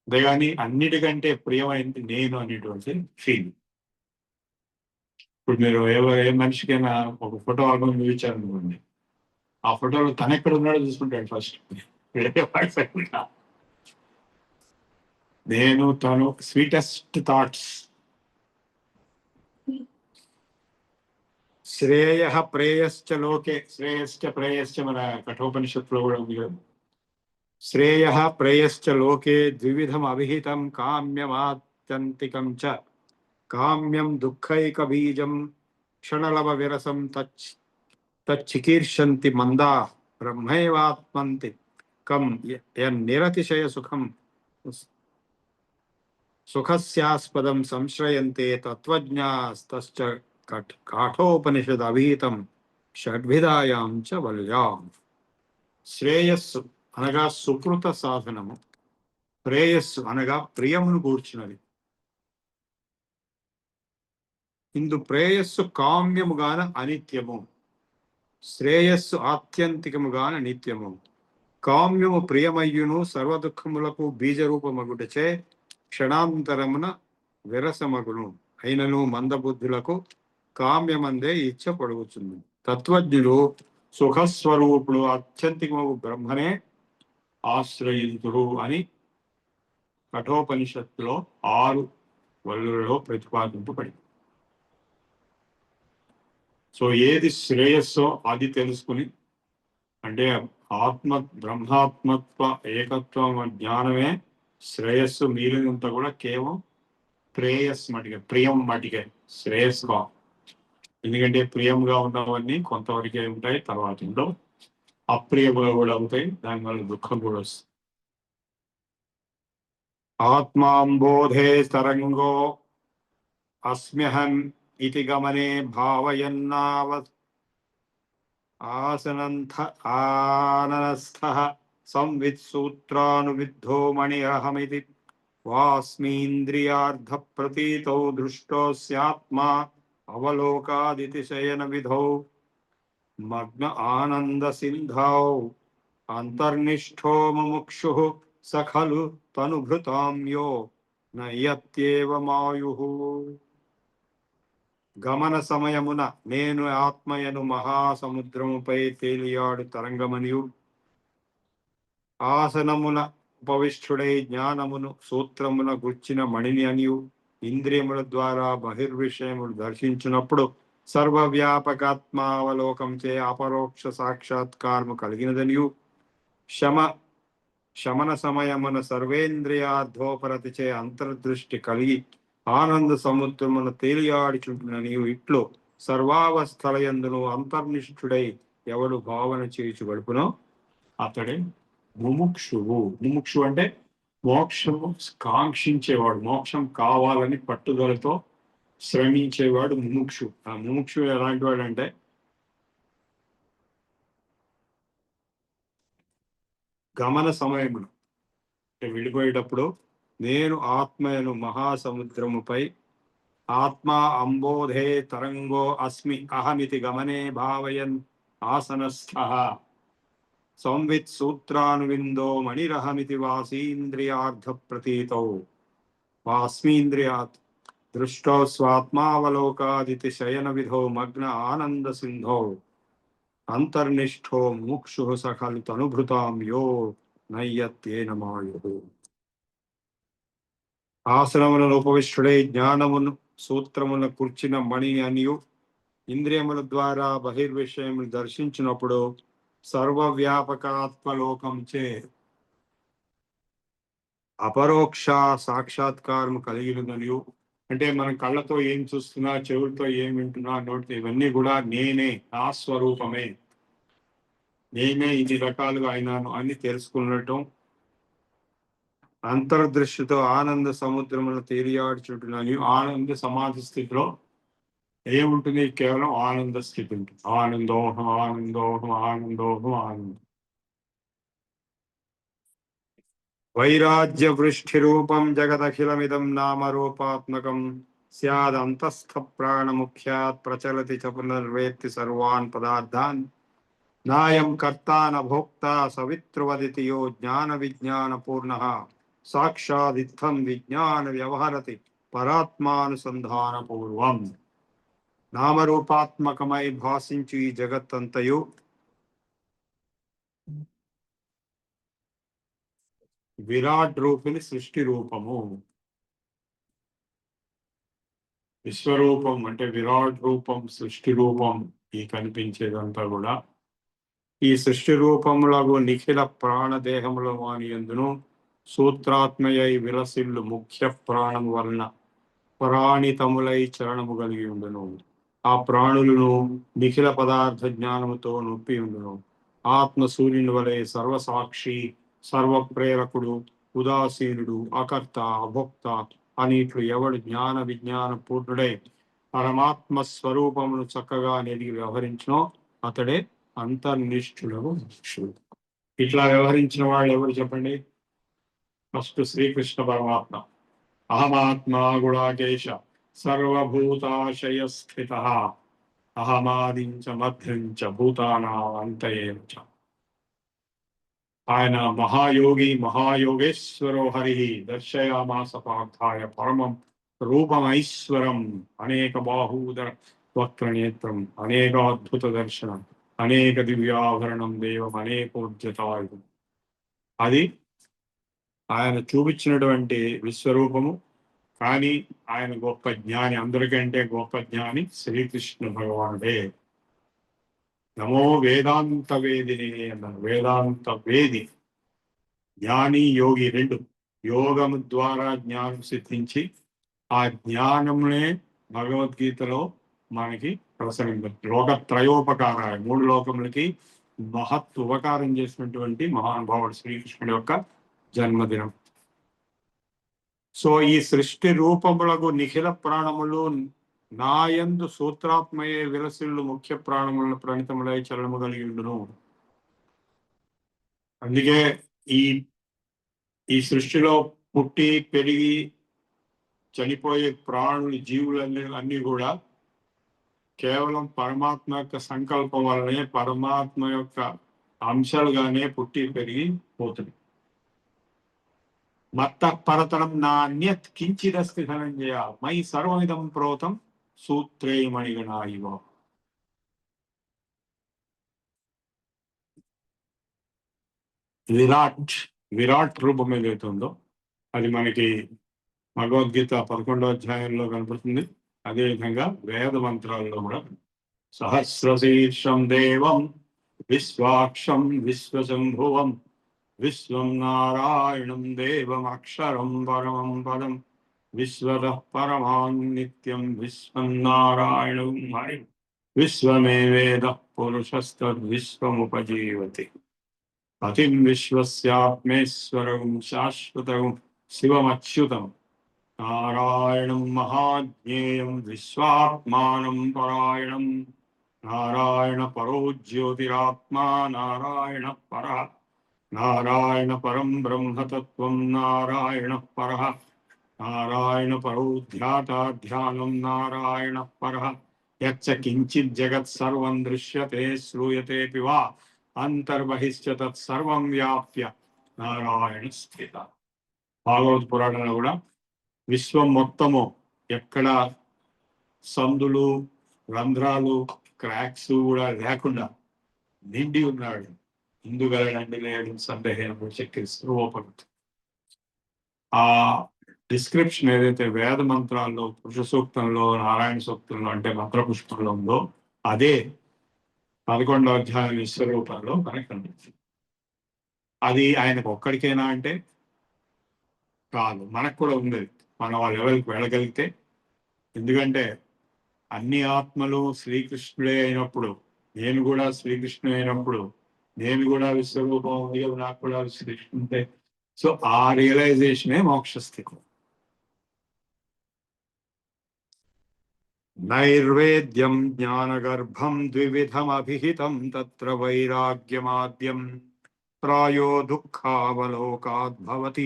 అంతేగాని అన్నిటికంటే ప్రియమైనది నేను అనేటువంటి ఫీలింగ్. ఇప్పుడు మీరు ఏ మనిషికైనా ఒక ఫోటో ఆల్బమ్ చూపించారనుకోండి, ఆ ఫోటోలో తను ఎక్కడ ఉన్నాడో చూసుకుంటాడు ఫస్ట్. నేను తను స్వీటెస్ట్ థాట్స్. శ్రేయ ప్రేయశ్చ లోకే, శ్రేయశ్చ ప్రేయశ్చ మన కఠోపనిషత్తులో కూడా ఉంది కదా. శ్రేయ ప్రేయశ్చ లోకే ద్వివిధం అవిహితం కామ్యమాత్యంతికం చ కామ్యం దుఃఖైక బీజం క్షణలవ విరసం తచ్చికీర్షంతి మందా బ్రహ్మైవాత్మంతి కం నిరతిశయ సుఖం సుఖస్యాస్పదం సంశ్రయంతే తత్వజ్ఞాస్తశ్చ కాఠోపనిషద్ అభీతం షడ్విధాయాం చ వల్యాం. శ్రేయస్సు అనగా సుకృత సాధనము, ప్రేయస్సు అనగా ప్రియమును కూర్చున్నది. ఇందు ప్రేయస్సు కామ్యముగాన అనిత్యము, శ్రేయస్సు ఆత్యంతికముగాన నిత్యము. కామ్యము ప్రియమయ్యును సర్వదుఃఖములకు బీజరూపమగుటచే క్షణాంతరమున విరసమగును. అయినను మందబుద్ధులకు కామ్యమందే ఇచ్చ పొడుగుతుంది. తత్వజ్ఞులు సుఖస్వరూపుడు అత్యంతికము బ్రహ్మనే ఆశ్రయింతుడు అని కఠోపనిషత్తులో 6 వల్లులలో ప్రతిపాదింపబడి. సో ఏది శ్రేయస్సో అది తెలుసుకుని, అంటే బ్రహ్మాత్మత్వ ఏకత్వం జ్ఞానమే శ్రేయస్సు. మిగిలినంత కూడా కేవలం ప్రేయస్ మటికే, ప్రియం మటికే, శ్రేయస్గా. ఎందుకంటే ప్రియంగా ఉన్నవన్నీ కొంతవరకే ఉంటాయి, తర్వాత ఉండవు. అప్రియముగా కూడా అవుతాయి, దానివల్ల దుఃఖం కూడా వస్తుంది. ఆత్మాంబోధే తరంగో అస్మ్యహం ఇతి గమనే భావయన్నావ ఆననస్థః సంవిత్ సూత్రానువిద్ధో మణిరహమితి వాస్మీంద్రియార్థ ప్రతీతౌ దృష్టోస్యాత్మా అవలోకాదితి శయన విధౌ మగ్న ఆనంద సింధౌ అంతర్నిష్ఠో ముముక్షు స ఖలు తనుభృతాం యో నయత్యేవ మాయుః. గమన సమయమున నేను ఆత్మయను మహాసముద్రముపై తేలియాడు తరంగమనియు, ఆసనమున ఉపవిష్ఠుడై జ్ఞానమును సూత్రమున గుర్చిన మణిని అనియు, ఇంద్రియముల ద్వారా బహిర్విషయములు దర్శించినప్పుడు సర్వవ్యాపకాత్మావలోకంచే అపరోక్ష సాక్షాత్కారము కలిగినదనియు, శమన సమయమున సర్వేంద్రియార్థోపరతిచే అంతర్దృష్టి కలిగి ఆనంద సముద్రమున తేలియాడుచుంటుననియు, ఇట్లు సర్వావస్థలయందును అంతర్నిష్ఠుడై ఎవడు భావన చేయుచు గడుపునో అతడే ముముక్షువు. ముముక్షు అంటే మోక్షము కాంక్షించేవాడు, మోక్షం కావాలని పట్టుదలతో శ్రమించేవాడు ముముక్షు. ఆ ముముక్షు ఎలాంటి వాడు అంటే గమన సమయమును అంటే విడిపోయేటప్పుడు నేను ఆత్మయను మహాసముద్రముపై ఆత్మా అంబోధే తరంగో అస్మి అహమితి గమనే భావయన్ ఆసనస్థః సంవిత్ సూత్రానువిందో మణిరహమితి వాసీంద్రియార్థ ప్రతీతౌ వాస్మీంద్రియాత్ దృష్టో స్వాత్మావలోకాదితి శయన విధౌ మగ్న ఆనంద సింధౌ అంతర్నిష్ఠో ముక్షు సఖలు తనుభృతాం యో నయ్యత్యేన మాయుః. ఆసనములను ఉపవిష్ఠుడై జ్ఞానమును సూత్రమున కూర్చిన మణి అనియు, ఇంద్రియముల ద్వారా బహిర్విషయములు దర్శించినప్పుడు సర్వవ్యాపకాత్మలోకంచే అపరోక్ష సాక్షాత్కారము కలిగినదనియు, అంటే మన కళ్ళతో ఏం చూస్తున్నా, చెవులతో ఏం వింటున్నా, నోటితో ఇవన్నీ కూడా నేనే, నా స్వరూపమే, నేనే ఇన్ని రకాలుగా అయినాను అని తెలుసుకున్నటం. అంతర్దృష్టితో ఆనంద సముద్రమును తేలియాడుచుంటున్నాను. ఆనంద సమాధి స్థితిలో ఏముంటుంది? కేవలం ఆనంద స్థితి ఉంటుంది. ఆనందోహం ఆనందోహం ఆనందోహం ఆనందం. వైరాజ్య వృష్టి రూపం జగదఖిలమిదం నామరూపాత్మకం స్యాదంతస్థ ప్రాణముఖ్యాత్ ప్రచలతి చ పునర్వేత్తి సర్వాన్ పదార్థాన్ నాయం కర్తా న భోక్తా సవితృవదితి యో జ్ఞాన విజ్ఞాన పూర్ణః సాక్షాదిత్థం విజ్ఞాన వ్యవహరతి పరాత్మానుసంధాన పూర్వం. నామరూపాత్మకమై భాషించు ఈ జగత్తంతయు విరాట్ రూపిని సృష్టి రూపము. విశ్వరూపం అంటే విరాట్ రూపం, సృష్టి రూపం. ఈ కనిపించేదంతా కూడా ఈ సృష్టి రూపములకు నిఖిల ప్రాణదేహముల వాని యందును సూత్రాత్మయై విలసిల్లు ముఖ్య ప్రాణము వలన ప్రాణితములై చరణము కలిగి ఉండును. ఆ ప్రాణులను నిఖిల పదార్థ జ్ఞానముతో నొప్పి ఉండును. ఆత్మ సూర్యుని వలె సర్వసాక్షి, సర్వప్రేరకుడు, ఉదాసీనుడు, అకర్త, అభోక్త అనిట్లు ఎవడు జ్ఞాన విజ్ఞాన పూర్ణుడై పరమాత్మ స్వరూపమును చక్కగా నెరిగి వ్యవహరించినో అతడే అంతర్నిష్ఠులకు ముముక్షుడు. ఇట్లా వ్యవహరించిన వాళ్ళు ఎవరు చెప్పండి? ఫస్ట్ శ్రీకృష్ణ పరమాత్మ. అహమాత్మా గుడాకేశ సర్వభూతాశయ స్థిత అహమాదించ మధ్యంచ భూతానాంతయేచ. ఆయన మహాయోగి, మహాయోగేశ్వరో హరి దర్శయామాస పార్థాయ పరమం రూపమైశ్వరం అనేక బాహూదర వక్రనేత్రం అనేకాద్భుత దర్శనం అనేక దివ్యాభరణం దేవం అనేకోద్యతాయుధం. అది ఆయన చూపించినటువంటి విశ్వరూపము. కానీ ఆయన గొప్ప జ్ఞాని, అందరికంటే గొప్ప జ్ఞాని శ్రీకృష్ణ భగవానుడే. నమో వేదాంత వేదిని అన్నారు. వేదాంత వేది, జ్ఞాని, యోగి రెండు. యోగము ద్వారా జ్ఞానం సిద్ధించి ఆ జ్ఞానమునే భగవద్గీతలో మనకి ప్రసరించారు. లోకత్రయోపకార, మూడు లోకములకి మహత్ ఉపకారం చేసినటువంటి మహానుభావుడు శ్రీకృష్ణుడి యొక్క జన్మదినం. సో ఈ సృష్టి రూపములకు నిఖిల ప్రాణములు నాయందు సూత్రాత్మయే విలసిల్లు ముఖ్య ప్రాణములను ప్రణితములై చలనము కలిగి ఉండును. అందుకే ఈ ఈ సృష్టిలో పుట్టి పెరిగి చనిపోయే ప్రాణులు జీవులన్నీ అన్నీ కూడా కేవలం పరమాత్మ యొక్క సంకల్పం వల్లనే, పరమాత్మ యొక్క అంశాలుగానే పుట్టి పెరిగి పోతుంది. మత్త పరతరం నాణ్యత్ కించిదస్తి ధనంజయ మై సర్వమిదం ప్రోతం సూత్రే మణిగణ ఇవ. విరాట్ రూపం ఏదైతే ఉందో అది మనకి భగవద్గీత 11వ అధ్యాయంలో కనపడుతుంది. అదేవిధంగా వేద మంత్రాల్లో కూడా సహస్రశీర్షం దేవం విశ్వాక్షం విశ్వశంభువం విశ్వం నారాయణం దేవం అక్షరం పరమం పదం విశ్వతః పరమాన్ నిత్యం విశ్వం నారాయణం హరి విశ్వమేవేద పురుషస్తద్విశ్వముపజీవతి పతిం విశ్వస్యాత్మేశ్వరం శాశ్వతం శివమచ్యుతం నారాయణం మహాజ్ఞేయం విశ్వాత్మానం పరాయణం నారాయణ పరో జ్యోతిరాత్మా నారాయణ పర నారాయణ పరం బ్రహ్మతత్వం నారాయణ పర నారాయణ పరో ధ్యానం నారాయణ పర యచ్చ కించిత్ జగత్ సర్వం దృశ్యతే శ్రూయతే వా అంతర్బహిశ్చ తత్ సర్వం వ్యాప్య నారాయణ స్థిత. భాగవత పురాణంలో కూడా విశ్వం మొత్తము ఎక్కడ సందులు రంధ్రాలు క్రాక్స్ కూడా లేకుండా నిండి ఉన్నాడు. ఇందుగలడండి లేడు సందేహం శక్తి రూపడు. ఆ డిస్క్రిప్షన్ ఏదైతే వేద మంత్రాల్లో పురుష సూక్తంలో నారాయణ సూక్తంలో అంటే మంత్రపుష్పంలో ఉందో అదే 11వ అధ్యాయం విశ్వరూపంలో మనకు కనిపిస్తుంది. అది ఆయనకు ఒక్కడికైనా అంటే కాదు, మనకు కూడా ఉంది. మనం ఆ లెవెల్కి వెళ్ళగలిగితే, ఎందుకంటే అన్ని ఆత్మలు శ్రీకృష్ణుడే అయినప్పుడు, నేను కూడా శ్రీకృష్ణుడు అయినప్పుడు, నేను కూడా విశ్వరూపం ఉంది, నాకు కూడా శ్రీకృష్ణుడే. సో ఆ రియలైజేషనే మోక్ష స్థితి. నైర్వేద్యం జ్ఞానగర్భం ద్వివిధమభిహితం తత్ర వైరాగ్యమాద్యం ప్రాయో దుఃఖావలోకాద్భవతి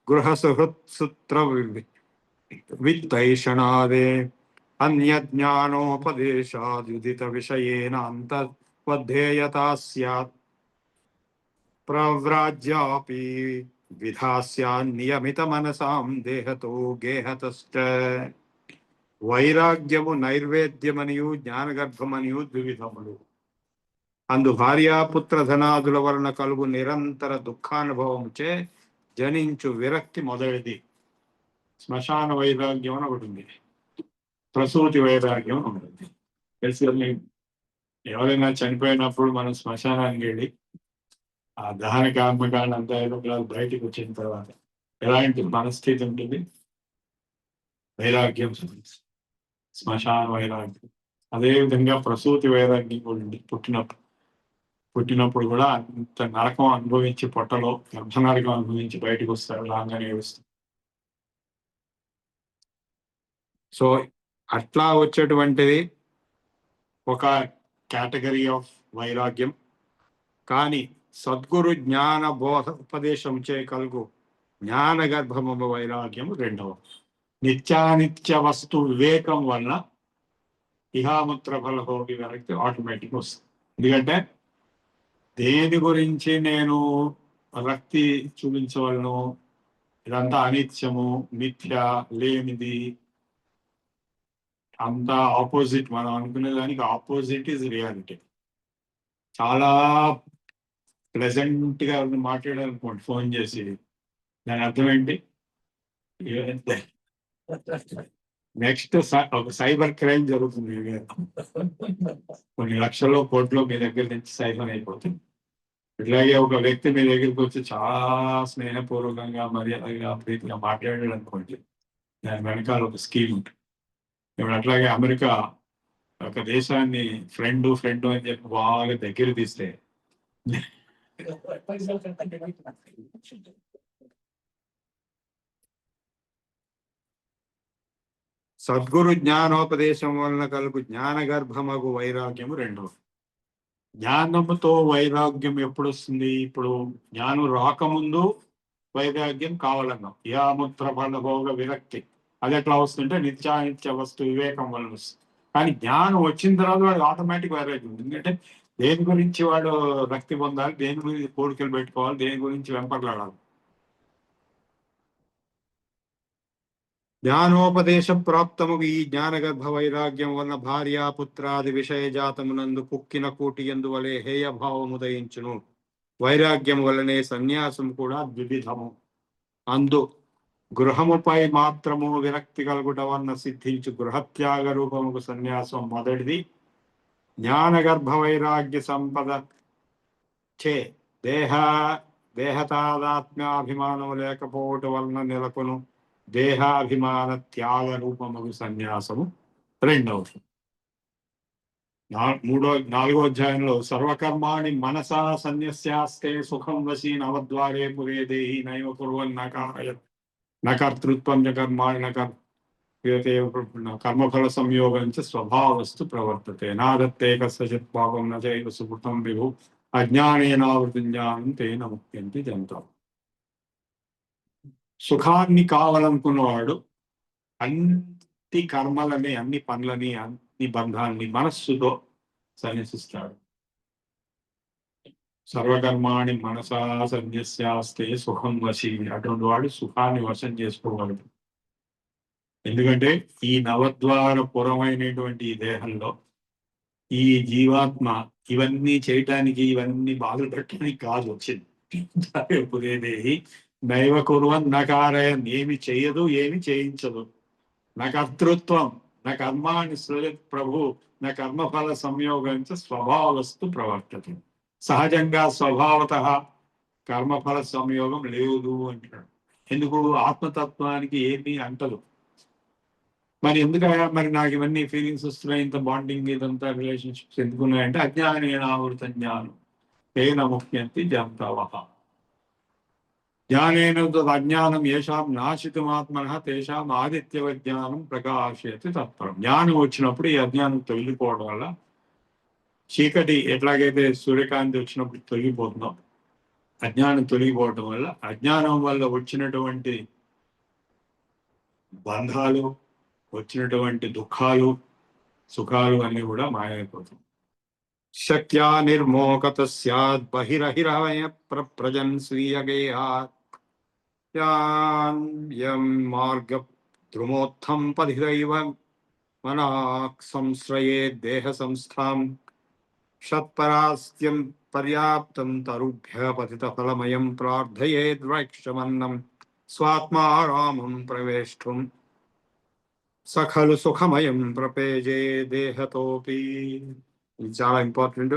గృహసుహృత్సూత్ర విత్తైషణాదే అన్యజ్ఞానోపదేశాదుదిత విషయేన అంతర్వద్ధేయతా స్యాత్ ప్రవ్రాజ్యాపి విధాస్యాన్నియమిత మనసాం దేహతో గేహతశ్చ. వైరాగ్యము నైర్వేద్యమనియు జ్ఞానగర్భమనియు ద్వివిధములు. అందు భార్యాపుత్ర ధనాదుల వలన కలుగు నిరంతర దుఃఖానుభవముచే జనించు విరక్తి మొదటిది. శ్మశాన వైరాగ్యం అని ఒకటి ఉంది, ప్రసూతి వైరాగ్యం అని ఉంటుంది. తెలుసు, ఎవరైనా చనిపోయినప్పుడు మనం శ్మశానానికి వెళ్ళి ఆ దహన కర్మకాండ అంతా బయటకు వచ్చిన తర్వాత ఎలాంటి మనస్థితి ఉంటుంది? వైరాగ్యం, శ్మశాన వైరాగ్యం. అదేవిధంగా ప్రసూతి వైరాగ్యం కూడా ఉంది. పుట్టినప్పుడు కూడా అంత నరకం అనుభవించి, పొట్టలో గర్భ నరకం అనుభవించి బయటకు వస్తారు, లాగానే వస్తారు. సో అట్లా వచ్చేటువంటిది ఒక కేటగిరీ ఆఫ్ వైరాగ్యం. కానీ సద్గురు జ్ఞాన బోధ ఉపదేశం చే కలుగు జ్ఞాన గర్భము వైరాగ్యం రెండవ. నిత్యానిత్య వస్తు వివేకం వలన ఇహాముత్ర ఫలభోగి విరక్తి ఆటోమేటిక్ వస్తుంది. ఎందుకంటే దేని గురించి నేను రక్తి చూపించవలను, ఇదంతా అనిత్యము, మిథ్య, లేనిది, అంతా ఆపోజిట్. మనం అనుకునే దానికి ఆపోజిట్ ఈజ్ రియాలిటీ. చాలా ప్లెజెంట్ గా మాట్లాడాలనుకోండి ఫోన్ చేసి, దాని అర్థం ఏంటి? నెక్స్ట్ ఒక సైబర్ క్రైమ్ జరుగుతుంది, కొన్ని లక్షల్లో కోట్లో మీ దగ్గర నుంచి సైబర్ అయిపోతుంది. ఇట్లాగే ఒక వ్యక్తి మీ దగ్గరికి వచ్చి చాలా స్నేహపూర్వకంగా మర్యాదగా ప్రీతిగా మాట్లాడాడు అనుకోండి, దాని వెనకాల ఒక స్కీమ్ ఉంటుంది. ఇప్పుడు అట్లాగే అమెరికా ఒక దేశాన్ని ఫ్రెండ్ అని చెప్పి బాగా దగ్గర తీస్తే సద్గురు జ్ఞానోపదేశం వలన కలుగు జ్ఞాన గర్భమగు వైరాగ్యము రెండవ. జ్ఞానముతో వైరాగ్యం ఎప్పుడు వస్తుంది? ఇప్పుడు జ్ఞానం రాకముందు వైరాగ్యం కావాలన్నాం. యాముత్ర ఫలభోగ విరక్తి అది ఎట్లా వస్తుంటే నిత్యానిత్య వస్తు వివేకం వల్ల వస్తుంది. కానీ జ్ఞానం వచ్చిన తర్వాత వాడు ఆటోమేటిక్ వైరాగ్యం ఉంది. ఎందుకంటే దేని గురించి వాడు రక్తి పొందాలి, దేని గురించి కోరికలు పెట్టుకోవాలి, దేని గురించి వెంపర్లాడాలి. జ్ఞానోపదేశ ప్రాప్తము ఈ జ్ఞానగర్భ వైరాగ్యం వలన భార్యాపుత్రాది విషయ జాతమునందు పుక్కిన కోటి ఎందు వలె హేయభావము ఉదయించును. వైరాగ్యం వలనే సన్యాసం కూడా ద్విధము. అందు గృహముపై మాత్రము విరక్తి కలుగుట వలన సిద్ధించు గృహత్యాగ రూపముకు సన్యాసం మొదటిది. జ్ఞానగర్భ వైరాగ్య సంపద చే దేహతాదాత్మ్యాభిమానము లేకపోవటం వలన నెలకొను దేహాభిమాన త్యాగ రూపముకు సన్యాసము రెండవది. నాలుగో అధ్యాయంలో సర్వకర్మాణి మనసా సన్యస్యాస్తే సుఖం వశీ నవద్వారే పురే దేహి నైవ కుర్వన్ నకర్తృత్వం కర్మాణి కర్మఫల సంయోగం చ స్వభావస్తు ప్రవర్తతే నాదత్తే కస్యచిత్ పాపం న చైవ సుకృతం విభు అజ్ఞానేనావృతం జ్ఞానం తేన ముక్త్యంతి జంతం. సుఖాన్ని కావాలనుకున్నవాడు అన్ని కర్మలని, అన్ని పనులని, అన్ని బంధాలని మనస్సుతో సన్యసిస్తాడు. సర్వకర్మాణి మనసా సన్యస్యాస్తే సుఖం వశీ, అటువంటి వాడు సుఖాన్ని వశం చేసుకోగలడు. ఎందుకంటే ఈ నవద్వార పురమైనటువంటి ఈ దేహంలో ఈ జీవాత్మ ఇవన్నీ చేయటానికి, ఇవన్నీ బాధలు పెట్టడానికి కాదు వచ్చింది. పురేదేహి నైవ కుర్వన్ నకారయన్, ఏమి చేయదు, ఏమి చేయించదు. నా కర్తృత్వం నా కర్మాన్ని సృజత్ ప్రభు నా కర్మఫల సంయోగంచ స్వభావస్తు ప్రవర్తతే. సహజంగా స్వభావత కర్మఫల సంయోగం లేదు అంటాడు. ఎందుకు? ఆత్మతత్వానికి ఏమీ అంటదు. మరి ఎందుకయ్యా మరి నాకు ఇవన్నీ ఫీలింగ్స్ వస్తున్నాయి, ఇంత బాండింగ్, ఇదంతా రిలేషన్షిప్స్ ఎందుకున్నాయంటే అజ్ఞానేనావృత జ్ఞానం తేన ముఖ్యంతి జంతవః. జ్ఞానేన అజ్ఞానం ఏషాం నాశితుమాత్మన తేషాం ఆదిత్యవ జ్ఞానం ప్రకాశయతి తత్పరం. జ్ఞానం వచ్చినప్పుడు ఈ అజ్ఞానం తొలగిపోవడం వల్ల, చీకటి ఎట్లాగైతే సూర్యకాంతి వచ్చినప్పుడు తొలగిపోతుందో, అజ్ఞానం తొలగిపోవడం వల్ల అజ్ఞానం వల్ల వచ్చినటువంటి బంధాలు, వచ్చినటువంటి దుఃఖాలు, సుఖాలు అన్ని కూడా మాయమైపోతాయి. శక్త్యా నిర్మోకత స్యాద్ బహిరహిరవయ ప్రజన్ స్వీయగేహాత్ మార్గ ద్రుమోత్థం పధిరైవ మనాక్ సంశ్రయే దేహ సంస్థాం షత్పరాస్త్యం పర్యాప్తం తరుభ్య పతిత ఫలమయం ప్రార్థయేద్వైక్షమన్నం స్వాత్మారామం ప్రవేష్టం సఖలు సుఖమయం ప్రపేజే దేహతోపి. ఇది చాలా ఇంపార్టెంట్.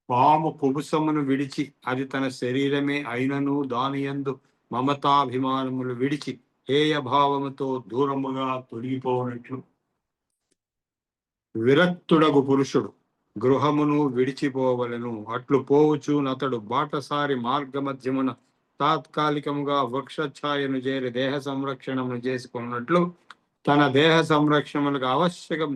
పాము కుబుసమును విడిచి అది తన శరీరమే అయినను దాని యందు మమతాభిమానములు విడిచి హేయ భావముతో దూరముగా తొలగిపోనట్లు విరక్తుడగు పురుషుడు గృహమును విడిచిపోవలను. అట్లు పోవచ్చు నతడు బాటసారి మార్గమధ్యమున తాత్కాలికముగా వృక్షఛాయను చేరి దేహ సంరక్షణను చేసుకున్నట్లు తన దేహ సంరక్షణలకు ఆవశ్యకం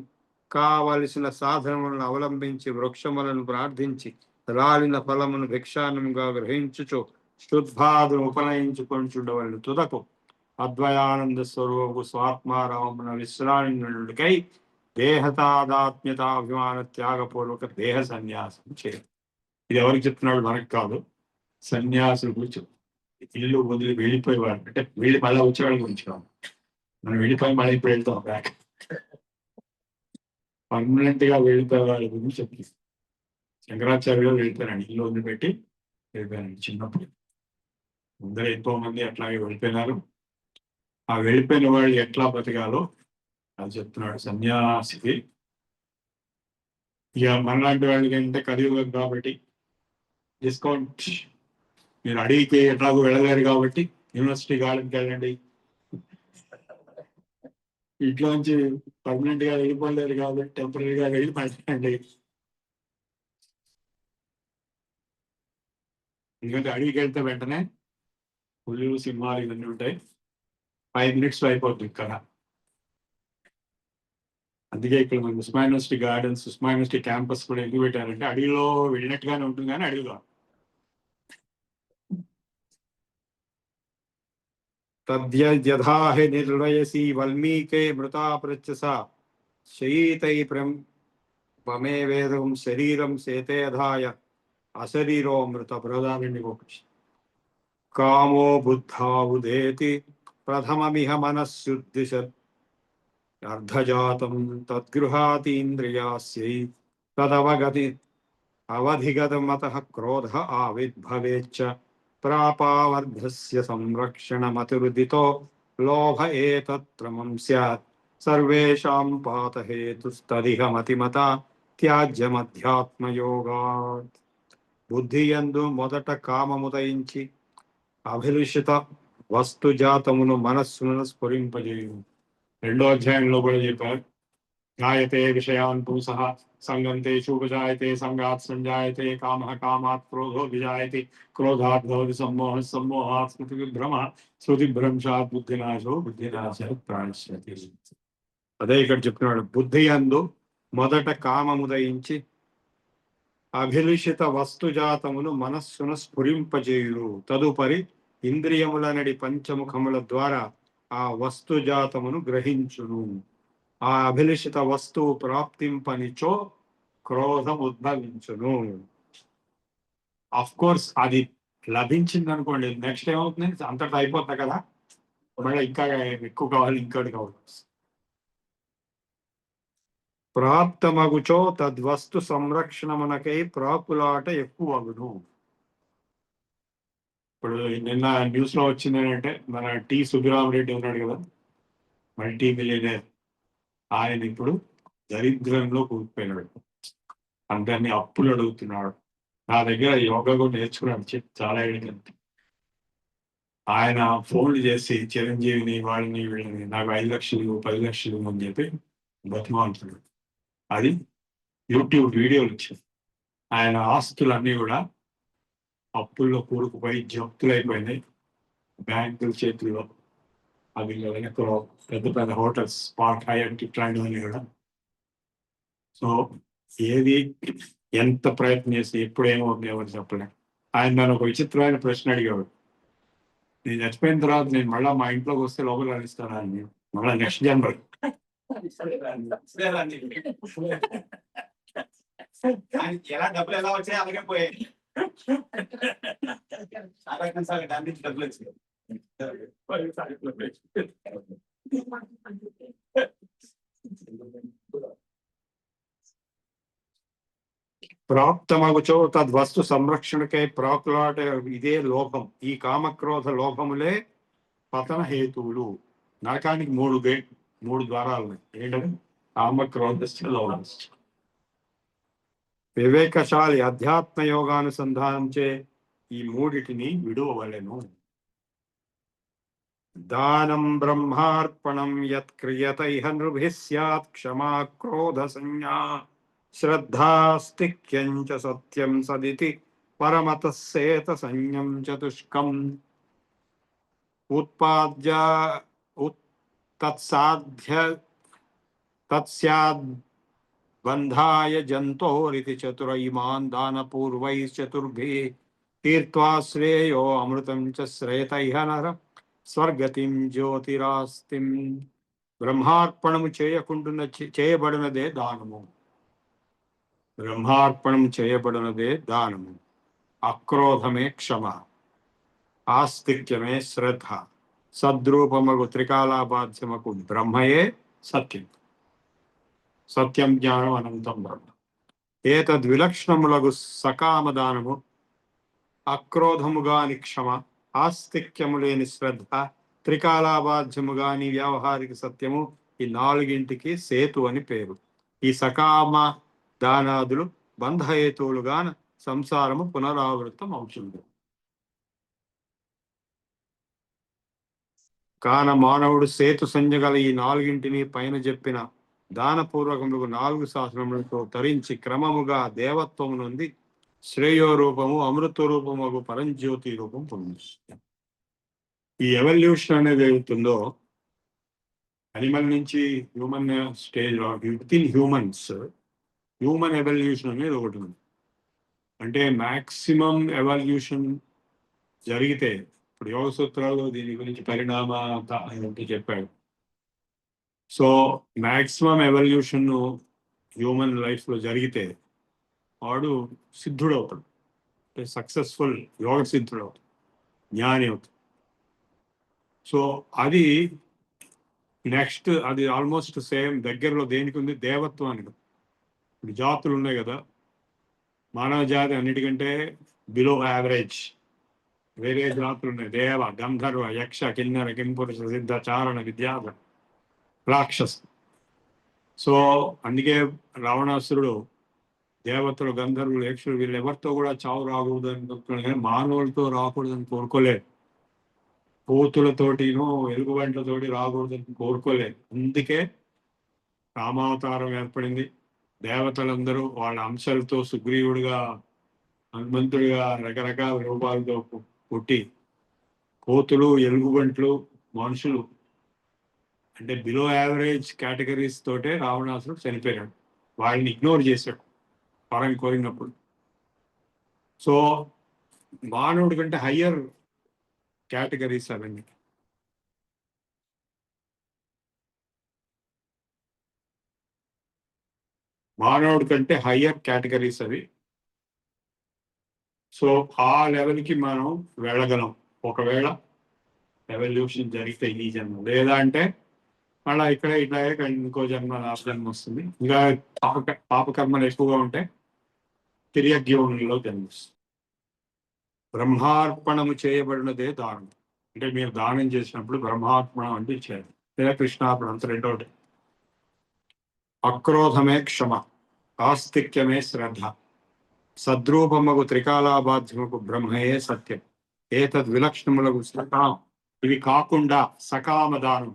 కావలసిన సాధనములను అవలంబించి వృక్షములను ప్రార్థించి రాలిన ఫలమును భిక్షానముగా గ్రహించుచు శుద్ధాదును ఉపనయించుకొంచుండవలను. తుదకు అద్వయానంద స్వరూపు స్వాత్మారామమున విశ్రాంతికై దేహతాదాత్మ్యతాభిమాన త్యాగపూర్వక దేహ సన్యాసం చేయాలి. ఇది ఎవరికి చెప్తున్నాడు? మనకు కాదు, సన్యాసుల గురించి. ఇల్లు వదిలి వెళ్ళిపోయేవాడు అంటే వెళ్ళి మళ్ళీ వచ్చేవాళ్ళ గురించి కాదు. మనం వెళ్ళిపోయి మళ్ళీ ఇప్పుడు వెళ్తాం బ్యాక్. పర్మనెంట్ గా వెళ్ళిపోయే వాళ్ళ గురించి చెప్తుంది. శంకరాచార్య గారు వెళ్ళిపోయారండి, ఇల్లు వదిలిపెట్టి వెళ్ళిపోయారండి చిన్నప్పుడు. ముందర ఎంతో మంది అట్లాగే వెళ్ళిపోయినారు. ఆ వెళ్ళిపోయిన వాళ్ళు ఎట్లా బతకాలో అది చెప్తున్నాడు సన్యాసికి. ఇక మనలాంటి వాళ్ళకి ఏంటంటే కలియుగం కాబట్టి డిస్కౌంట్. మీరు అడిగితే ఎట్లాగో వెళ్ళలేరు కాబట్టి యూనివర్సిటీ గార్డెన్కి వెళ్ళండి. ఇంట్లోంచి పర్మనెంట్ గా వెళ్ళిపోలేరు కాబట్టి టెంపరీగా వెళ్ళి పడండి. ఎందుకంటే అడవికి వెళ్తే వెంటనే పులులు, సింహాలు ఇవన్నీ ఉంటాయి. 5 minutes అయిపోతుంది ఇక్కడ. అందుకే ఇక్కడ మన Osman university gardens, Osman university campus కూడా ఎందుకు పెట్టారంటే అడవిలో వెళ్ళినట్టుగానే ఉంటుంది కానీ అడవిలో. తద్యథాహి నిర్వయసి వల్మీకే మృతా పృచ్చస శయీతై ప్రమే వేదం శరీరం సేతేధాయ అశరీరో మృత ప్రధాని కామో బుద్ధావుదేతి ప్రథమమిహ మనస్సుద్దిశత్ అర్ధజాతం తద్గృహాతీంద్రియాస్యై తదవగతి అవధిగతమతః క్రోధ ఆవిర్భవేచ్చ ప్రాపావర్ధస్య సంరక్షణమతిరుదితో లోభ ఏతత్రమం స్యాత్ సర్వేషాం పాతహేతుస్తదిహ మతిమత త్యాజ్యమధ్యాత్మయోగాత్. బుద్ధియందు మొదట కామముదయించి అభిలుషిత వస్తుజాతమును మనస్సును స్ఫురింపజేయు. 2వ అధ్యాయంలో కూడా చెప్పారు, జాయతే విషయాన్ పుంసః సంగం తేషు ఉపజాయతే సంగాత్ సంజాయతే కామః కామాత్ క్రోధో విజాయతే క్రోధాత్ భవతి సమ్మోహః సమ్మోహాత్ స్మృతి విభ్రమః స్మృతి భ్రంశాత్ బుద్ధినాశో బుద్ధినాశాత్ ప్రాణశ్యతి. అదే ఇక్కడ చెప్తున్నాడు, బుద్ధి యందు మొదట కామముదయించి అభిలుషిత వస్తుజాతమును మనస్సును స్ఫురింపజేయుడు. తదుపరి ఇంద్రియములనడి పంచముఖముల ద్వారా ఆ వస్తుజాతమును గ్రహించును. ఆ అభిలషిత వస్తువు ప్రాప్తింపనిచో క్రోధం ఉద్భవించును. అఫ్ కోర్స్ అది లభించింది అనుకోండి, నెక్స్ట్ ఏమవుతుంది, అంతటా అయిపోతా కదా, మళ్ళీ ఇంకా ఎక్కువ కావాలి, ఇంకోటి కావాలి. ప్రాప్తమగుచో తద్వస్తు సంరక్షణమునకై ప్రాకులాట ఎక్కువ అగును. ఇప్పుడు నిన్న న్యూస్ లో వచ్చింది ఏంటంటే, మన టి సుబ్బిరామరెడ్డి ఉన్నాడు కదా, మల్టీ మిలియనర్, ఆయన ఇప్పుడు దరిద్రంలో కూలిపోయినాడు, అందరినీ అప్పులు అడుగుతున్నాడు. నా దగ్గర యోగా కూడా నేర్చుకున్నాడు చాలా ఏళ్ళకి. ఆయన ఫోన్లు చేసి చిరంజీవిని వాళ్ళని వీళ్ళని నాకు 5 లక్షలు 10 లక్షలు అని చెప్పి బతిమాలుతున్నాడు. అది యూట్యూబ్ వీడియోలు వచ్చాయి. ఆయన ఆస్తులన్నీ కూడా అప్పుల్లో కూరుకుపోయి జప్తులైపోయినాయి, బ్యాంకుల చేతుల్లో. అవి వెనకలో పెద్ద పెద్ద హోటల్స్, స్పాట్ హైట్ ఇట్లాంటివన్నీ కూడా. సో ఏది ఎంత ప్రయత్నం చేసి ఎప్పుడు ఏమవుతుంది ఎవరు చెప్పలేదు. ఆయన నన్ను ఒక విచిత్రమైన ప్రశ్న అడిగాడు, నేను చచ్చిపోయిన తర్వాత నేను మళ్ళీ మా ఇంట్లోకి వస్తే లోపల కలుస్తాను అని, మళ్ళీ నెక్స్ట్ జనరల్ ఎలా డబ్బులు ఎలా వచ్చాయి అలాగే పోయాయి. డబ్బులు వచ్చాయి. ప్రాప్తమగుచో తద్వస్తు సంరక్షణకై ప్రాకులాట ఇదే లోభం. ఈ కామక్రోధ లోభములే పతన హేతువులు. నరకానికి 3 ద్వారాలు ఉన్నాయి. ఏంటంటే కామక్రోధశ్చ లోభశ్చ. వివేకశాలి అధ్యాత్మ యోగానుసంధానంచే ఈ 3టిని విడువవలెను. దానం బ్రహ్మార్పణం యత్ క్రియత ఇహ నృభిః స్యాత్ క్షమా క్రోధ సంజ్ఞా శ్రద్ధాస్తిక్యం చ సత్యం సదితి పరమతః సేత సంజ్ఞం చతుష్కం ఉత్పాద్య తత్స్యాద్బంధాయ జంతోరితి చతుర ఇమాన్ దానపూర్వైశ్చతుర్భిః తీర్త్వా శ్రేయో అమృతం చ శ్రేత ఇహ నర స్వర్గతిం జ్యోతిరాస్తిం. బ్రహ్మార్పణము చేయబడినదే దానము. బ్రహ్మార్పణం చేయబడినదే దానము. అక్రోధమే క్షమ, ఆస్తిక్యమే శ్రద్ధ, సద్రూపమగు త్రికాలాబాధ్యమకు బ్రహ్మయే సత్యం. సత్యం జ్ఞానం అనంతం బ్రహ్మ. ఏతద్విలక్షణములగు సకామదానము, అక్రోధముగాని క్షమ, ఆస్తిక్యము లేని శ్రద్ధ, త్రికాలాబాధ్యముగాని వ్యావహారిక సత్యము, ఈ 4టికి సేతు అని పేరు. ఈ సకామ దానాదులు బంధహేతువులుగాన సంసారము పునరావృతం అవుతుంది. కాన మానవుడు సేతు సంజ్ఞగల ఈ 4టిని పైన చెప్పిన దానపూర్వకములకు 4 శాసనములతో తరించి క్రమముగా దేవత్వము నుండి శ్రేయో రూపము అమృత రూపము పరంజ్యోతి రూపం పొంది. ఈ ఎవల్యూషన్ అనేది ఏవుతుందో అనిమల్ నుంచి human stage with in humans human evolution అనేది ఒకటి ఉంది. అంటే మ్యాక్సిమం ఎవల్యూషన్ జరిగితే ఇప్పుడు యోగ సూత్రాలు దీని గురించి పరిణామ ఏంటి చెప్పాడు. సో మ్యాక్సిమం ఎవల్యూషన్ హ్యూమన్ లైఫ్లో జరిగితే వాడు సిద్ధుడు అవుతాడు, అంటే సక్సెస్ఫుల్ యోగ సిద్ధుడు అవుతాడు, జ్ఞాని అవుతాడు. సో అది నెక్స్ట్ అది ఆల్మోస్ట్ సేమ్ దగ్గరలో దేనికి ఉంది, దేవత్వానికి. ఇప్పుడు జాతులు ఉన్నాయి కదా, మానవ జాతి అన్నిటికంటే బిలో యావరేజ్. వేరే జాతులు ఉన్నాయి, దేవ, గంధర్వ, యక్ష, కిన్నెర, కింపురుష, సిద్ధ, చారణ, విద్యాధర, రాక్షస్. సో అందుకే రావణాసురుడు దేవతలు, గంధర్వులు, యక్షులు వీళ్ళు ఎవరితో కూడా చావు రాకూడదని కోరుకున్నాడు, కానీ మానవులతో రాకూడదని కోరుకోలేదు. పోతులతోటినో ఎలుగుబంట్లతోటి రాకూడదని కోరుకోలేదు. అందుకే రామావతారం ఏర్పడింది. దేవతలందరూ వాళ్ళ అంశాలతో సుగ్రీవుడిగా, హనుమంతుడిగా రకరకాల రూపాలతో పుట్టి కోతులు, ఎలుగుబంట్లు, మనుషులు అంటే బిలో యావరేజ్ కేటగిరీస్ తోటే రావణాసురుడు చనిపోయాడు. వాళ్ళని ఇగ్నోర్ చేశాడు పరం కోరినప్పుడు. సో మానవుడి కంటే హయ్యర్ కేటగిరీస్ అవన్నీ. మానవుడి కంటే హయ్యర్ కేటగిరీస్ అవి. సో ఆ లెవెల్కి మనం వెళ్ళగలం ఒకవేళ ఎవల్యూషన్ జరిగితే ఈ జన్మ, లేదా అంటే మళ్ళీ ఇక్కడ ఇట్లా ఇంకో జన్మ, లాస్ట్ జన్మ వస్తుంది. ఇంకా పాపకర్మలు ఎక్కువగా ఉంటే తిరియజ్ఞంలో జన్మిస్తుంది. బ్రహ్మార్పణము చేయబడినదే దానం. అంటే మీరు దానం చేసినప్పుడు బ్రహ్మార్పణం అంటే చేయాలి, లేదా కృష్ణార్పణం, అంత రెండోటి. అక్రోధమే క్షమ, ఆస్తిక్యమే శ్రద్ధ, సద్రూపముకు త్రికాలాబాధ్యముకు బ్రహ్మయే సత్యం, ఏతద్ విలక్షణములకు సకాం. ఇవి కాకుండా సకామ దానం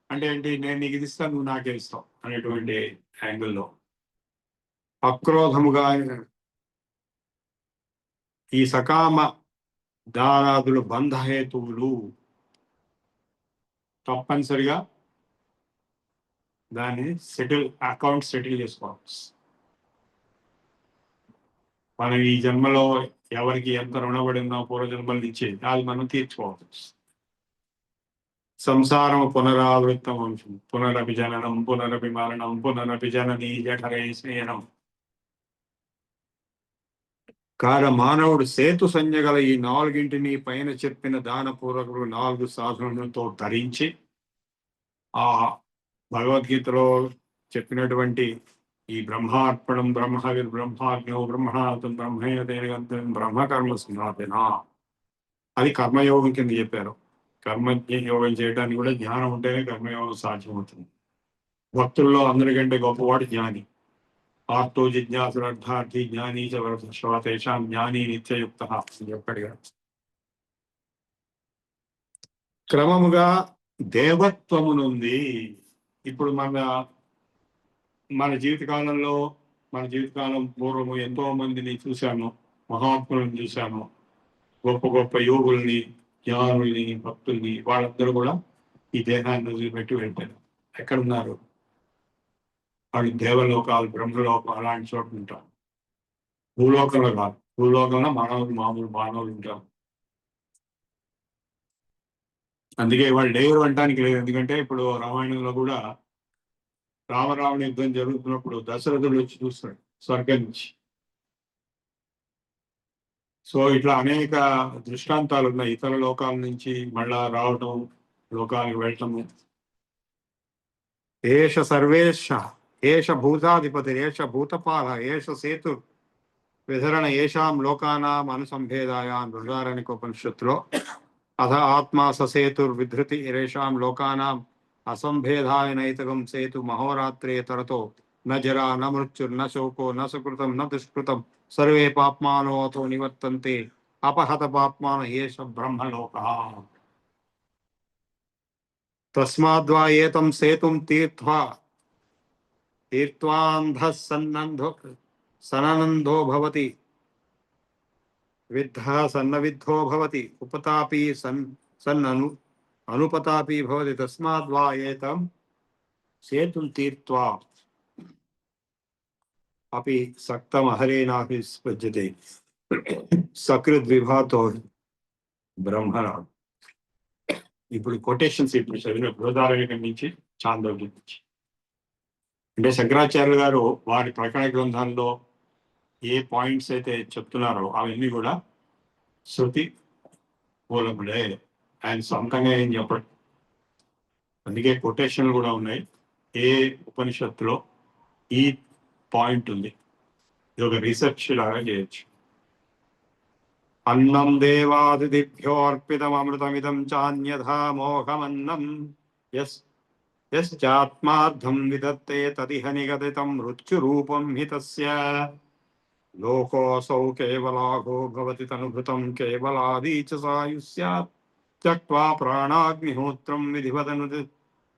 అంటే ఏంటి, నేను నీకు ఇది ఇస్తాను, నువ్వు నాకే ఇస్తావు అనేటువంటి యాంగిల్లో అక్రోధముగా ఈ సకామ దానాదులు బంధహేతువులు. తప్పనిసరిగా దాన్ని అకౌంట్ సెటిల్ చేసుకోవాలి. మనం ఈ జన్మలో ఎవరికి ఎంత రుణపడి ఉన్నా పూర్వజన్మల నుంచి అది మనం తీర్చుకోవచ్చు. సంసారం పునరావృత్తం అంశం, పునరపి జననం, పునరపి మరణం, పునరపి జననీ జఠరే స్నేహం. మానవుడు సేతు సంజ్ఞగల ఈ నాలుగింటిని పైన చెప్పిన దానపూర్వకులు 4 సాధనలతో ధరించి ఆ భగవద్గీతలో చెప్పినటువంటి ఈ బ్రహ్మార్పణం, బ్రహ్మవిర్ బ్రహ్మాగ్నో బ్రహ్మణాతం బ్రహ్మేణ బ్రహ్మకర్మ సమాధన, అది కర్మయోగం కింద చెప్పారు. కర్మయోగం చేయడానికి కూడా జ్ఞానం ఉంటేనే కర్మయోగం సాధ్యమవుతుంది. భక్తుల్లో అందరికంటే గొప్పవాడు జ్ఞాని. ఆర్తో జిజ్ఞాసురర్థార్థి జ్ఞాని చ వరతేషాం జ్ఞాని నిత్యయుక్త అని చెప్పాడు కదా. క్రమముగా దేవత్వమునుంది. ఇప్పుడు మన జీవితకాలంలో, మన జీవితకాలం పూర్వము ఎంతో మందిని చూశాము, మహాత్ములను చూశాము, గొప్ప గొప్ప యోగుల్ని, జ్ఞానుల్ని, భక్తుల్ని. వాళ్ళందరూ కూడా ఈ దేహాన్ని వదిలిపెట్టి వెళ్ళారు. ఎక్కడున్నారు వాళ్ళు? దేవలోకాలు, బ్రహ్మలోకం అలాంటి చోట్ల ఉంటారు. భూలోకంలో కాదు, భూలోకంలో మామూలు మానవులు ఉంటారు. అందుకే వాళ్ళు లేరు అనడానికి లేదు. ఎందుకంటే ఇప్పుడు రామాయణంలో కూడా రామరావణ యుద్ధం జరుగుతున్నప్పుడు దశరథుడు వచ్చి చూస్తాడు స్వర్గం నుంచి. సో ఇట్లా అనేక దృష్టాంతాలు ఉన్నాయి. ఇతర లోకాల నుంచి మళ్ళా రావటం, లోకాలకు వెళ్ళటము. ఏష సర్వేశ, ఏష భూతాధిపతి, ఏష భూతపాల, ఏష సేతు విధరణ ఏషాం లోకానాం అనుసంభేదాయ బృహదారణ్యకోపనిషత్తులో అథ ఆత్మా ససేతుర్విధృతి ఏషాం లోకానాం అసంభేదాయ నైతకం సేతు మహోరాత్రే తరతో న జరా న మృత్యుర్ న శోకో న సుకృతం న దుష్కృతం సర్వే పాప్మానో అతో నివర్తంతే అపహత పాప్మాన ఏష బ్రహ్మలోకః. తస్మాద్వా ఏతం సేతుం తీర్త్వాంధః సననందో భవతి, విద్ధః సన్నవిద్ధో భవతి, ఉపతాపి సన్నను అనుపతాపి భవతి. తస్మాద్వా ఏతం సేతుం తీర్త్వా అపి సక్తమహరేనాపి స్పజ్యతే సకృద్విభాతో బ్రహ్మణ. ఇప్పుడు కొటేషన్స్ ఇప్పుడు చదివిన బృహదారణ్యకం నుంచి చాందోగ్యం నుంచి, అంటే శంకరాచార్యులు గారు వారి ప్రకరణ గ్రంథాల్లో ఏ పాయింట్స్ అయితే చెప్తున్నారో అవన్నీ కూడా శృతి మూలములే, ఆయన సొంతంగా ఏం చెప్పడు. అందుకే కొటేషన్లు కూడా ఉన్నాయి. ఏ ఉపనిషత్తులో ఈ పాయింట్ ఉంది, ఇది ఒక రీసెర్చ్ లాగా చేయొచ్చు. అన్నం దేవాదిభ్యో అర్పితం అమృతమిదం చాన్యథా మోహమన్నం యశ్చాత్మార్థం విదత్తే తదిహ నిగదితం మృత్యురూపం హి తస్య లోకోసౌ కేవలాఘో భవతి తనుభృతం కేవలాదీ చ సాయుష్యాత్ త్యక్త్వా ప్రాణాగ్నిహోత్రం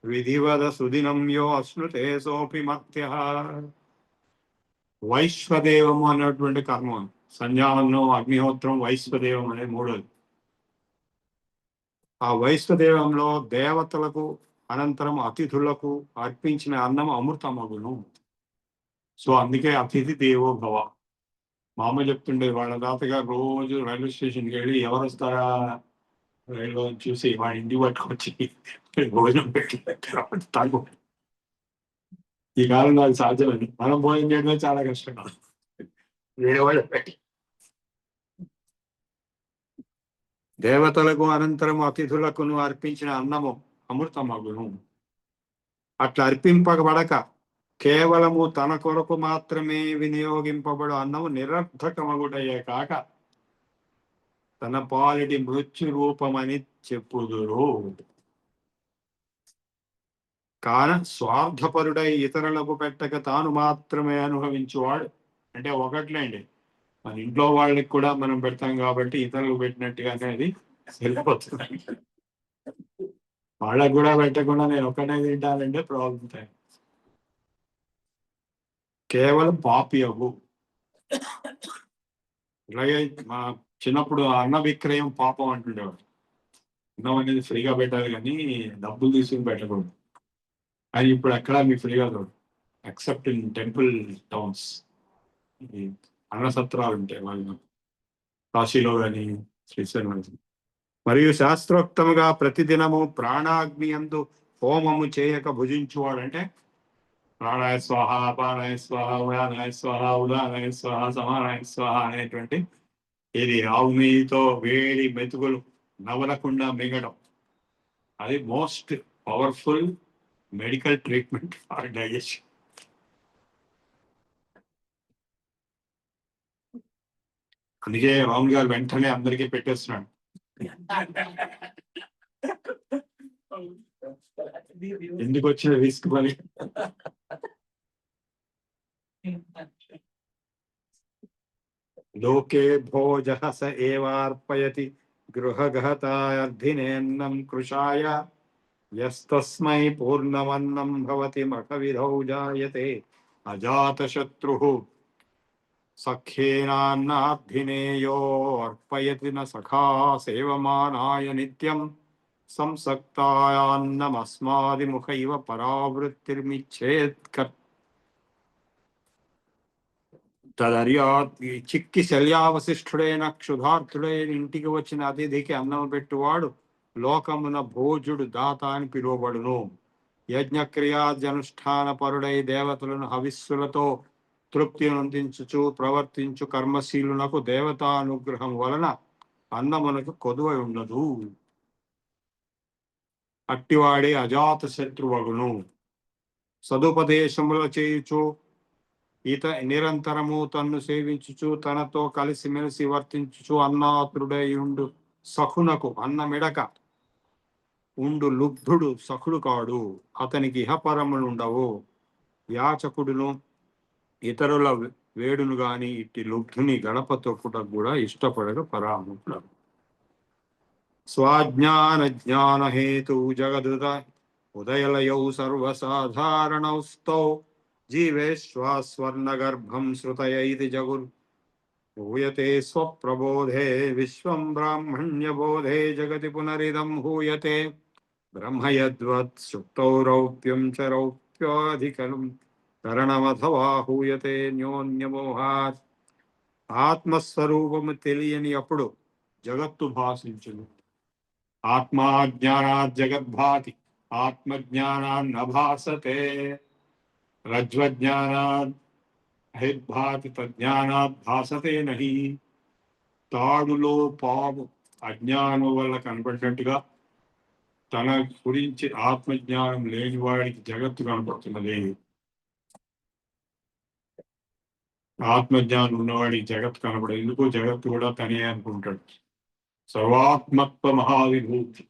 విధివద సుదినం యో అశ్నుతే సోపి మత్యః. వైశ్వదేవము అనేటువంటి కర్మ, సంధ్యావనం, అగ్నిహోత్రం, వైశ్వదేవం అనే మూడోది. ఆ వైశ్వదేవంలో దేవతలకు అనంతరం అతిథులకు అర్పించిన అన్నం అమృతమగును. సో అందుకే అతిథి దేవో భవ. మా అమ్మ చెప్తుండే, వాళ్ళ తాతగారు రోజు రైల్వే స్టేషన్కి వెళ్ళి ఎవరు వస్తారా రైల్లో చూసి వాళ్ళ ఇంటి పట్టుకొచ్చి భోజనం పెట్టి తాగు. ఈ కాలంలో అది సాధ్యమని, మనం భోజనం చేయడమే చాలా కష్టం. వేరే వాళ్ళు పెట్టి దేవతలకు అనంతరం అతిథులకును అర్పించిన అన్నము అమృతమగును. అట్లా అర్పింపబడక కేవలము తన కొరకు మాత్రమే వినియోగింపబడు అన్నము నిరర్థకమగుటయే కాక తన పాలిటి మృత్యు రూపమని చెప్పుదురు. కాన స్వార్థపరుడై ఇతరులకు పెట్టక తాను మాత్రమే అనుభవించువాడు. అంటే ఒకట్లేండి, మన ఇంట్లో వాళ్ళకి కూడా మనం పెడతాం కాబట్టి ఇతరులకు పెట్టినట్టుగానే అది వెళ్ళిపోతుంది. వాళ్ళకు కూడా పెట్టకుండా నేను ఒక్కనే తింటానంటే ప్రాబ్లం అవుతాయి. కేవలం పాపి అవ్వు. అలాగే మా చిన్నప్పుడు అన్న విక్రయం పాపం అంటుండేవాడు. అన్నం అనేది ఫ్రీగా పెట్టాలి కానీ డబ్బులు తీసుకుని పెట్టకూడదు. అది ఇప్పుడు ఎక్కడ మీకు ఫ్రీగా చూడదు, ఎక్సెప్ట్ ఇన్ టెంపుల్ టౌన్స్. అన్న సత్రాలు ఉంటాయి వాళ్ళు కాశీలో కానీ శ్రీశైలం. మరియు శాస్త్రోక్తముగా ప్రతిదినము ప్రాణాగ్ని యందు హోమము చేయక భుజించువాడంటే ప్రాణాయ స్వాహ, అపానాయ స్వాహ, ఉదానాయ స్వాహ, ఉదానాయ స్వాహ, సమానాయ స్వాహ అనేటువంటి ఇది ఆవు నెయ్యితో వేడి మెతుకులు నవలకుండా మింగడం, అది most powerful medical treatment for digestion. అందుకే రాములు గారు వెంటనే అందరికీ పెట్టేస్తున్నాడు. ఎందుకు వచ్చిన రిస్క్ మరి. లోకే భోజః స ఏవార్పయతి గృహగహతార్థినేన్నం కృషాయ యస్తస్మై పూర్ణమన్నం భవతి మఖవిధౌ జాయతే అజాతశత్రుః సఖ్యేనాన్నార్థినేయో అర్పయతి న సఖా సేవమానాయ నిత్యం సంసక్తాయాన్నమస్మాదిముఖ ఇవ పరావృత్తిర్మిచ్ఛేత్ తదర్యాత్. చిక్కి శల్యావశిష్ఠుడైన క్షుధార్థుడైన ఇంటికి వచ్చిన అతిథికి అన్నం పెట్టువాడు లోకమున భోజుడు దాత అని పిలువబడును. యజ్ఞక్రియాజనుష్ఠాన పరుడై దేవతలను హవిస్సులతో తృప్తి నొందించుచు ప్రవర్తించు కర్మశీలునకు దేవతానుగ్రహం వలన అన్నమునకు కొదువై ఉండదు. అట్టివాడే అజాత శత్రువగును. సదుపదేశములు చేయుచు నిరంతరము తన్ను సేవించుచు తనతో కలిసిమెలిసి వర్తించుచు అన్నాతుడై ఉండు సఖునకు అన్నమిడక ఉండు లుబ్ధుడు సఖుడు కాడు. అతనికి ఇహపరములుండవు. యాచకుడును ఇతరుల వేడును గాని ఇట్టి లుబ్ధుని గడప తొక్కుటకు కూడా ఇష్టపడక పరాముడు. స్వాజ్ఞాన జ్ఞాన హేతు జగదుత ఉదయలయౌ సర్వసాధారణౌస్తౌ జీవేశ్వాస్వర్ణగర్భం శ్రుతయైతి జగుర్ హూయతే స్వప్రబోధే విశ్వం బ్రాహ్మణ్యబోధే జగతి పునరిదం హూయతే బ్రహ్మయద్వత్ శుక్తౌ రౌప్యం చ రౌప్య సారూప్యాధికరం కరణమథవాహూయతే న్యోన్యమోహాత్. ఆత్మస్వరూపము తెలియని అప్పుడు జగత్తు భాషించును. ఆత్మాజ్ఞానాత్ జగద్భాతి ఆత్మజ్ఞానాన్ నభాసతే. రజ్వజ్ఞానాత్ అహిర్భాతి తజ్ఞానాత్ భాసతే నహి. తాడులో పాము అజ్ఞానం వల్ల కనబడినట్టుగా తన గురించి ఆత్మజ్ఞానం లేని వాడికి జగత్తు కనపడుతున్నది. ఆత్మజ్ఞానం ఉన్నవాడికి జగత్తు కనపడదు. ఎందుకు? జగత్తు కూడా తనే అనుకుంటాడు. సర్వాత్మత్వ మహావిభూతి.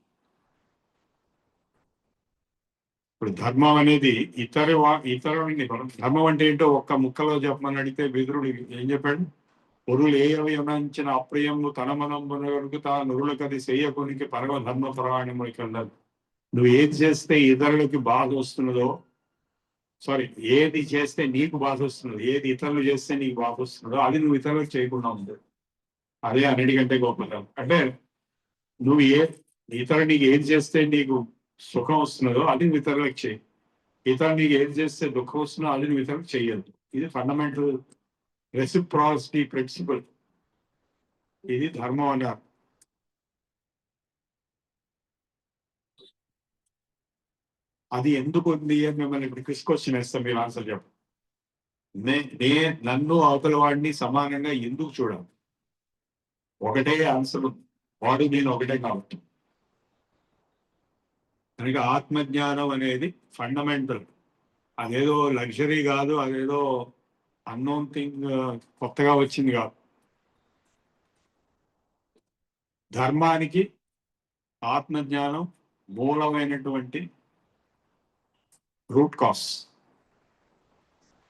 ఇప్పుడు ధర్మం అనేది ఇతరులని ధర్మం అంటే ఏంటో ఒక్క ముక్కలో చెప్పమని అడిగితే విదురుడు ఏం చెప్పాడు? పొరులు ఏయమించిన అప్రియము తన మనంబునకు తా నురులకు అది చెయ్యకునికి పరమ ధర్మ పరాయణముడికి వెళ్ళదు. నువ్వు ఏది చేస్తే ఇతరులకి బాధ వస్తున్నదో, ఏది చేస్తే నీకు బాధ వస్తున్నదో, ఏది ఇతరులు చేస్తే నీకు బాధ వస్తున్నదో అది నువ్వు ఇతరులకు చేయకుండా ఉంది. అదే అన్నిటికంటే గొప్పతనం. అంటే నువ్వు ఇతరులు నీకు ఏది చేస్తే నీకు సుఖం వస్తున్నదో అది నువ్వు ఇతరులకు చేయి. ఇతరులు నీకు ఏది చేస్తే దుఃఖం వస్తున్నదో అది నువ్వు ఇతరులకు చేయొద్దు. ఇది ఫండమెంటల్ రెసిప్రాసిటీ ప్రిన్సిపల్. ఇది ధర్మం అన్నారు. అది ఎందుకు ఉంది అని మిమ్మల్ని ఇప్పుడు క్విజ్ క్వశ్చన్ వేస్తాం, మీరు ఆన్సర్ చెప్పండి. నన్ను అవతల వాడిని సమానంగా ఎందుకు చూడాలి? ఒకటే ఆన్సర్, వాడు నేను ఒకటే కాబట్టి. కనుక ఆత్మజ్ఞానం అనేది ఫండమెంటల్. అదేదో లగ్జరీ కాదు, అదేదో అన్నోన్ థింగ్, కొత్తగా వచ్చింది కాదు. ధర్మానికి ఆత్మజ్ఞానం మూలమైనటువంటి రూట్ కాస్.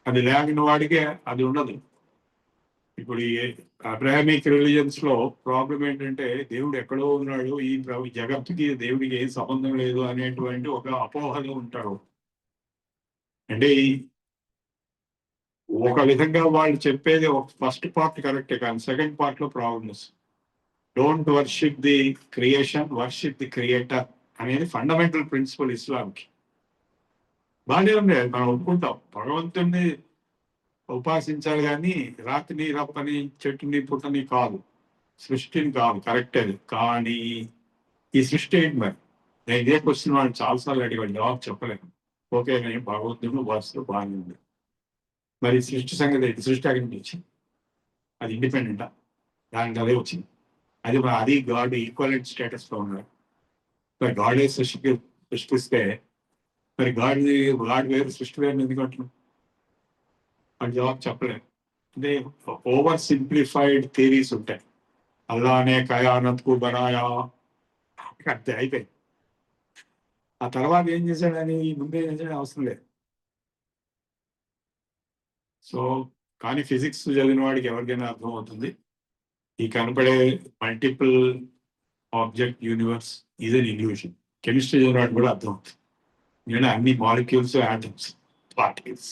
అది లేని వాడికి అది ఉండదు. ఇప్పుడు ఈ అబ్రాహమిక్ రిలీజన్స్ లో ప్రాబ్లం ఏంటంటే దేవుడు ఎక్కడో ఉన్నాడు, ఈ జగత్తుకి దేవుడికి ఏం సంబంధం లేదు అనేటువంటి ఒక అపోహలో ఉంటారు. అంటే ఒక విధంగా వాళ్ళు చెప్పేది ఒక ఫస్ట్ పార్ట్ కరెక్టే, కానీ సెకండ్ పార్ట్ లో problems. Don't worship the creation, worship the creator అనేది ఫండమెంటల్ ప్రిన్సిపల్ ఇస్లాంకి. బాగానే ఉంది, మనం ఒప్పుకుంటాం. భగవంతుడిని ఉపాసించాలి కానీ రాతిని రప్పని చెట్టుని పుట్టని కాదు, సృష్టిని కాదు. కరెక్ట్ అది. కానీ ఈ సృష్టి ఏంటి మరి? నేను ఇదే క్వశ్చన్ వాళ్ళు చాలాసార్లు అడిగాడు, జవాబు చెప్పలేను. ఓకే, నేను భగవంతుడు వస్తు బాగానే ఉంది. మరి సృష్టి సంగతి ఏంటి? సృష్టి అక్కడి నుంచి వచ్చింది, అది ఇండిపెండెంటా? దానికి అదే వచ్చింది. అది గాడ్ ఈక్వలెంట్ స్టేటస్ లో ఉన్నాడు. మరి గాడే సృష్టిస్తే మరి గాడ్ వేరు సృష్టి వేరు ఎందుకు అంటున్నాం? అని జవాబు చెప్పలేదు. అంటే ఓవర్ సింప్లిఫైడ్ థియరీస్ ఉంటాయి. అల్లానే కయానత్ కు బనాయా అంతే, అయిపోయింది. ఆ తర్వాత ఏం చేశాడని ముందే ఏం చేశాడని అవసరం లేదు. సో కానీ ఫిజిక్స్ చదివిన వాడికి ఎవరికైనా అర్థమవుతుంది, ఈ కనపడే multiple object universe is an illusion. Chemistry చదివిన వాడికి కూడా అర్థమవుతుంది, ఎందుకంటే అన్ని మాలిక్యూల్స్, ఆటమ్స్, పార్టికల్స్.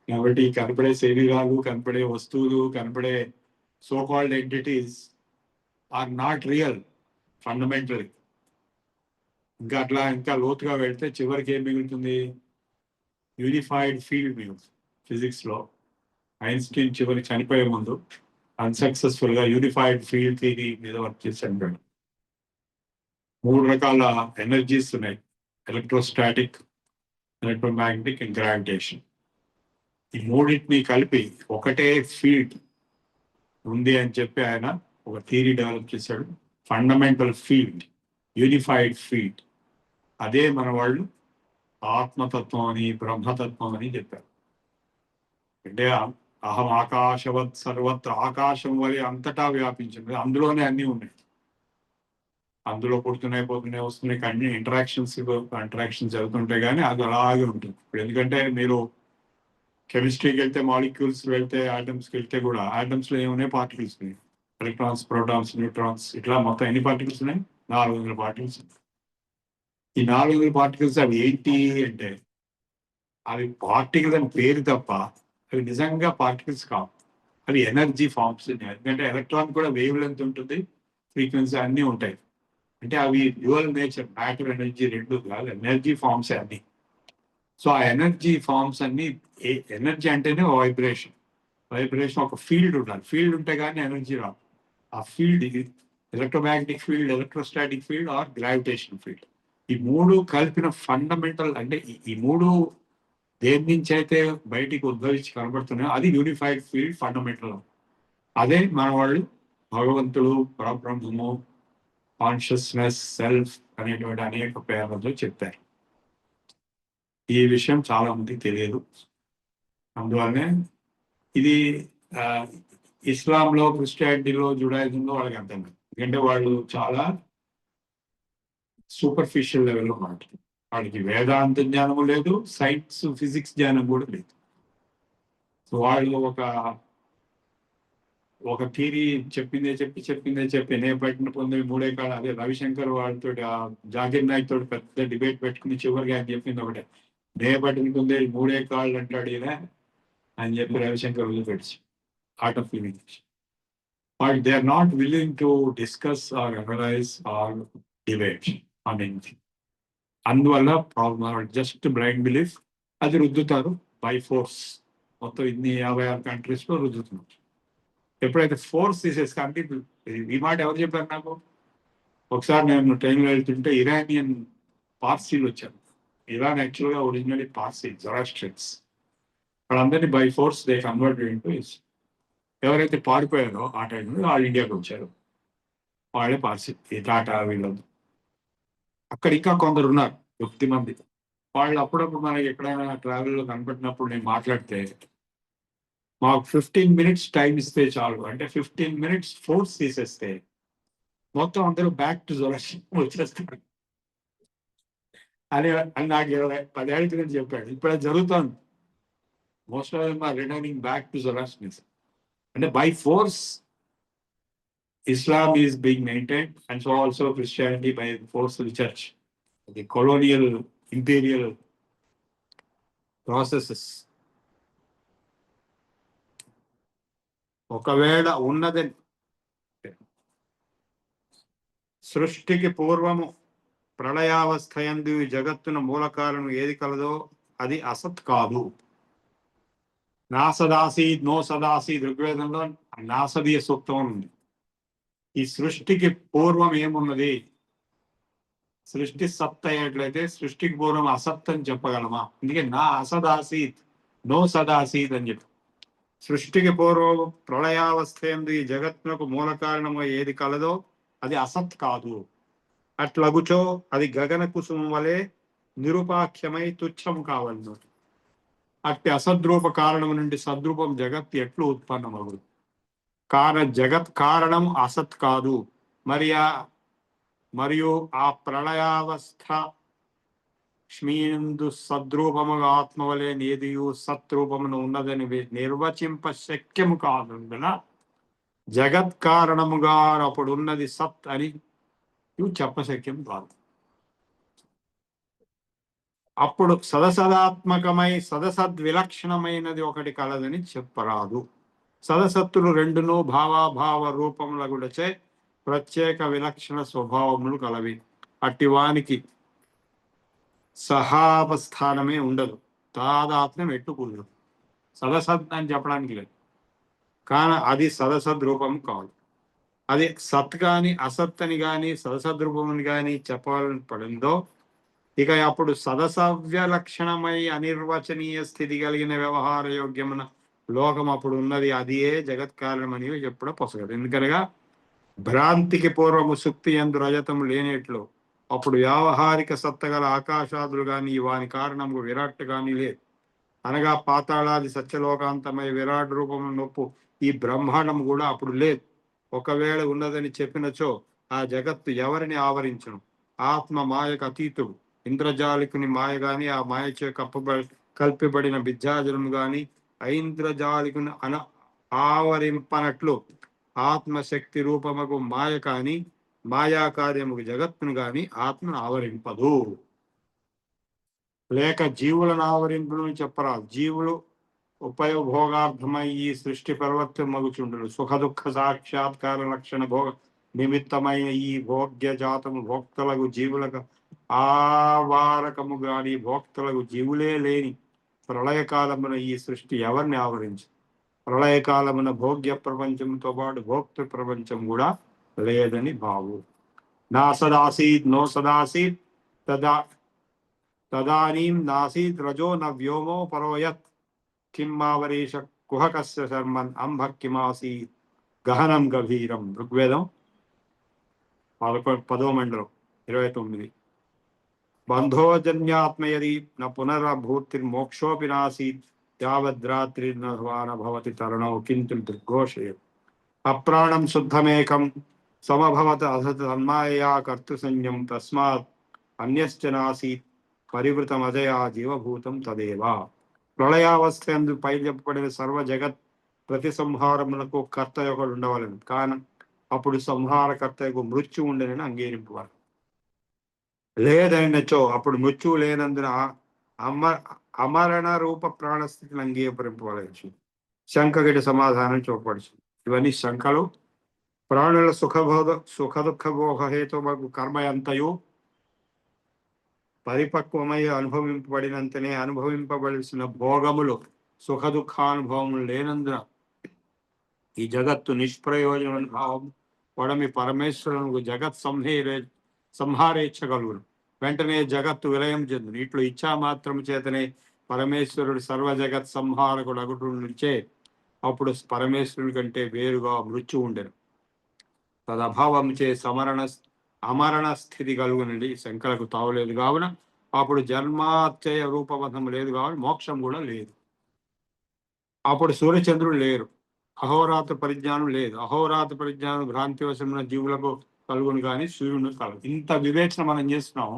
కాబట్టి కనపడే శరీరాలు, కనపడే వస్తువులు, కనపడే so called entities are not real fundamentally. ఇంకా లోతుగా వెళ్తే చివరికి ఏం మిగులుతుంది? యూనిఫైడ్ ఫీల్డ్ మిగులుతుంది. ఫిజిక్స్ లో ఐన్స్టీన్ చివరికి చనిపోయే ముందు అన్సక్సెస్ఫుల్ గా యూనిఫైడ్ ఫీల్డ్ థియరీ మీద వర్క్ చేశాడు. 3 రకాల ఎనర్జీస్ ఉన్నాయి: ఎలక్ట్రోస్టాటిక్, ఎలక్ట్రోమాగ్నెటిక్ అండ్ గ్రావిటేషన్. ఈ మూడింటిని కలిపి ఒకటే ఫీల్డ్ ఉంది అని చెప్పి ఆయన ఒక థియరీ డెవలప్ చేశాడు, ఫండమెంటల్ ఫీల్డ్, యూనిఫైడ్ ఫీల్డ్. అదే మన వాళ్ళు ఆత్మతత్వం అని, బ్రహ్మతత్వం అని చెప్పారు. అంటే అహం ఆకాశవత్ సర్వత్ర, ఆకాశం వల్ల అంతటా వ్యాపించింది, అందులోనే అన్నీ ఉన్నాయి. అందులో పుడుతున్నాయి, పోతున్నాయి, వస్తున్నాయి, అన్ని ఇంటరాక్షన్స్ జరుగుతుంటాయి, కానీ అది అలాగే ఉంటుంది. ఇప్పుడు ఎందుకంటే మీరు కెమిస్ట్రీకి వెళ్తే, మాలిక్యూల్స్ వెళ్తే, ఆటమ్స్కి వెళ్తే కూడా ఆటమ్స్ లో ఏమున్నాయి? పార్టికల్స్ ఉన్నాయి. ఎలక్ట్రాన్స్, ప్రోటాన్స్, న్యూట్రాన్స్, ఇట్లా మొత్తం ఎన్ని పార్టికల్స్ ఉన్నాయి? 400 పార్టికల్స్. ఈ 400 పార్టికల్స్ అవి ఏంటి అంటే, అవి పార్టికల్ అని పేరు తప్ప అవి నిజంగా పార్టికల్స్ కావు. అవి ఎనర్జీ ఫార్మ్స్. ఎందుకంటే ఎలక్ట్రాన్ కూడా వేవ్ లెంత్ ఉంటుంది, ఫ్రీక్వెన్సీ అన్నీ ఉంటాయి. అంటే అవి డ్యూయల్ నేచర్, మ్యాటర్ ఎనర్జీ రెండు కాదు, ఎనర్జీ ఫార్మ్స్ అన్ని. సో ఆ ఎనర్జీ ఫార్మ్స్ అన్ని, ఎనర్జీ అంటేనే వైబ్రేషన్ ఒక ఫీల్డ్ ఉండాలి. ఫీల్డ్ ఉంటే కానీ ఎనర్జీ రాదు. ఆ ఫీల్డ్ ఇది electromagnetic field, electrostatic field or gravitation field. ఈ మూడు కలిపిన ఫండమెంటల్, అంటే ఈ మూడు దేని నుంచి అయితే బయటికి ఉద్భవించి కనబడుతున్నాయో అది యూనిఫైడ్ ఫీల్డ్ ఫండమెంటల్. అదే మన వాళ్ళు భగవంతుడు, పరబ్రహ్మము, కాన్షియస్నెస్, సెల్ఫ్ అనేటువంటి అనేక పేర్లతో చెప్పారు. ఈ విషయం చాలా మందికి తెలియదు. అందువల్లనే ఇది ఇస్లాంలో, క్రిస్టియానిటీలో, జుడాయిజంలో వాళ్ళకి అర్థం కాదు. ఎందుకంటే వాళ్ళు చాలా సూపర్ఫిషియల్ లెవెల్లో మాట్లాడుతారు. వాళ్ళకి వేదాంత జ్ఞానము లేదు, సైన్స్ ఫిజిక్స్ జ్ఞానం కూడా లేదు. సో వాళ్ళు ఒక థీరీ చెప్పిందే చెప్పి నేపట్టిన పొంది మూడే కాడ, అదే రవిశంకర్ వాళ్ళతో జాకిర్ నాయక్ తోటి పెద్ద డిబేట్ పెట్టుకుని చివరికి ఆయన చెప్పింది ఒకటే, నేపట్టిన పొందే మూడే కాళ్ళు అంటాడు ఈయన అని చెప్పి రవిశంకర్ వదిలిపెట్టి art of living. But they are not willing to discuss or analyze or debate on anything. అందువల్ల ప్రాబ్లం జస్ట్ బ్లైండ్ బిలీఫ్, అది రుద్దుతారు బై ఫోర్స్. మొత్తం ఇన్ని 56 కంట్రీస్లో రుద్దుతున్నారు. ఎప్పుడైతే ఫోర్స్ తీసేసి, ఈ మాట ఎవరు చెప్పారు నాకు? ఒకసారి నేను ట్రైన్లో వెళ్తుంటే ఇరానియన్ పార్సీలు వచ్చారు. ఇరాన్ యాక్చువల్గా ఒరిజినల్లీ పార్సీ, జొరాస్ట్రియన్స్. వాళ్ళందరినీ by force they converted into Islam. ఎవరైతే పారిపోయారో ఆ టైంలో వాళ్ళు ఇండియాకి వచ్చారు. వాళ్ళే పార్సీ, ఈ టాటా వీళ్ళందరూ. అక్కడ ఇంకా కొందరు ఉన్నారు 50 మంది. వాళ్ళు అప్పుడప్పుడు మనకి ఎక్కడైనా ట్రావెల్లో కనపడినప్పుడు నేను మాట్లాడితే, మాకు 15 minutes టైం ఇస్తే చాలు, అంటే 15 minutes ఫోర్స్ తీసేస్తే మొత్తం అందరూ బ్యాక్ టు జొరాస్ట్రియన్ వచ్చేస్తారు అని నాకు 10 ఏళ్ళ క్రితం చెప్పాడు. ఇప్పుడు అది జరుగుతుంది. Most of them are returning back to Zoroastrian. అంటే by force Islam is being maintained, and so also Christianity by the force of the church. The colonial, imperial processes. ఒకవేళ ఉన్నది సృష్టికి పూర్వము ప్రళయావస్థయందు జగత్తున మూల కారణం ఏది కలదో అది అసత్ కాదు. నాసదాసీద్, నో సదాసీద్ ఋగ్వేదంలో నాసదీయ సూక్తం ఉంది. ఈ సృష్టికి పూర్వం ఏమున్నది? సృష్టి సత్ అయ్యేట్లయితే సృష్టికి పూర్వం అసత్ అని చెప్పగలమా? అందుకే నా అసదాసీద్, నో సదాసీద్ అని చెప్పి. సృష్టికి పూర్వం ప్రళయావస్థ ఎందు ఈ జగత్తునకు మూల కారణము ఏది కలదో అది అసత్ కాదు. అట్లగుచో అది గగన కుసుమం వలె నిరుపాఖ్యమై తుచ్చము కావలను. అట్టి అసద్రూప కారణము నుండి సద్రూపం జగత్ ఎట్లు ఉత్పన్నమగుదు. జగత్ కారణం అసత్ కాదు. మరియు ఆ ప్రళయావస్థ ష్మీందు సద్రూపముగా ఆత్మవలే నేదియు సత్రూపమును ఉన్నదని నిర్వచింప శక్యము కానందున జగత్ కారణముగా అప్పుడు ఉన్నది సత్ అని చెప్పశక్యం కాదు. అప్పుడు సదసదాత్మకమై సదసద్విలక్షణమైనది ఒకటి కలదని చెప్పరాదు. సదసత్తులు రెండును భావాభావ రూపములగుడచే ప్రత్యేక విలక్షణ స్వభావములు కలవి. అట్టివానికి సహావస్థానమే ఉండదు, తాదాత్మ్యం ఎట్టుకుదు. సదసత్ అని చెప్పడానికి లేదు, కానీ అది సదసద్ రూపం కాదు. అది సత్ కానీ అసత్ అని కానీ సదసద్రూపం కానీ చెప్పాలని పడిందో, ఇక అప్పుడు సదసవ్య లక్షణమై అనిర్వచనీయ స్థితి కలిగిన వ్యవహార యోగ్యమున లోకం అప్పుడు ఉన్నది, అదియే జగత్ కారణమని చెప్పడం పొసగదు. ఎందుకనగా భ్రాంతికి పూర్వము సుక్తి యందు రజతము లేనేట్లు అప్పుడు వ్యావహారిక సత్తగల ఆకాశాదులు కానీ వాని కారణము విరాట్ కానీ లేదు. అనగా పాతాళాది సత్యలోకాంతమై విరాట్ రూపము నొప్పు ఈ బ్రహ్మాండం కూడా అప్పుడు లేదు. ఒకవేళ ఉన్నదని చెప్పినచో ఆ జగత్తు ఎవరిని ఆవరించును? ఆత్మ మాయకు అతీతుడు. ఇంద్రజాలికుని మాయ గాని ఆ మాయచే కల్పిబడిన విద్యాజనము గాని ఐంద్రజాలికుని ఆవరింపనట్లు ఆత్మశక్తి రూపముకు మాయ కాని మాయా కార్యముకు జగత్తును గాని ఆత్మను ఆవరింపదు. లేక జీవులను ఆవరింపును చెప్పరాదు. జీవులు ఉపయోగభోగార్థమై ఈ సృష్టి పరివర్తమగుచుండును. సుఖ దుఃఖ సాక్షాత్కార లక్షణ భోగ నిమిత్తమైన ఈ భోగ్య జాతము భోక్తలకు జీవులకు ఆవారకము గాని భోక్తలకు జీవులే లేని ప్రళయకాలమున ఈ సృష్టి ఎవరిని ఆవరించి ప్రళయకాలమున భోగ్య ప్రపంచంతో పాటు భోక్తృ ప్రపంచం కూడా లేదని భావు. నా సదాసీత్ నో సదాసీత్ తదా తదానీం నాసీత్ రజో న వ్యోమో పరోయత్ కిం మావరీష కుహకస్య శర్మన్ అంభ కిమాసీత్ గహనం గభీరం. ఋగ్వేదం 10వ మండలం 29. బంధోజన్యాత్మయది న పునరభూతిర్మోక్షోపి నాసీత్ యావద్రాత్రిర్నర్వాణ భవతి తరుణౌ కింతు దుర్ఘోషే అప్రాణం శుద్ధమేకం సమభవత అసత్ తన్మాయయా కర్తృసంజ్ఞం తస్మాత్ అన్యశ్చ నాసీత్ పరివృతమజయా జీవభూతం తదేవ. ప్రళయావస్థ పై చెప్పబడిన సర్వ జగత్ ప్రతి సంహారములకు కర్త ఒకడు ఉండవలను, కాను అప్పుడు సంహారకర్తకు మృత్యు ఉండనని అంగీరింపవాలి. లేదనిచో అప్పుడు మృత్యువు లేనందున అమరణ రూప ప్రాణస్థితిని అంగీకరింపవలసి శంకగడి సమాధానం చూపవచ్చు. ఇవన్నీ శంకలు ప్రాణుల సుఖదుఖ భోగ హేతువుకు కర్మ ఎంతయు పరిపక్వమై అనుభవింపబడినంతనే అనుభవింపబడిన భోగములు సుఖదుఖానుభవములు లేనందున ఈ జగత్తు నిష్ప్రయోజన భావం వడమి పరమేశ్వరునికి జగత్ సంహారేచ్ఛగలుగును. వెంటనే జగత్తు విలయం చెందును. ఇట్లు ఇచ్చా మాత్రం చేతనే పరమేశ్వరుడు సర్వ జగత్ సంహారకుడు అగుడు నుంచే అప్పుడు పరమేశ్వరుని కంటే వేరుగా మృత్యు ఉండెను. తదభావం చే అమరణ స్థితి కలుగునండి. శంకలకు తావులేదు కావున అప్పుడు జన్మాత్యయ రూపబంధం లేదు కావున మోక్షం కూడా లేదు. అప్పుడు సూర్యచంద్రుడు లేరు, అహోరాత్ర పరిజ్ఞానం లేదు. అహోరాత్ర పరిజ్ఞానం భ్రాంతివశమైన జీవులకు కలుగును కానీ సూర్యుడు కలదు. ఇంత వివేచన మనం చేస్తున్నాం.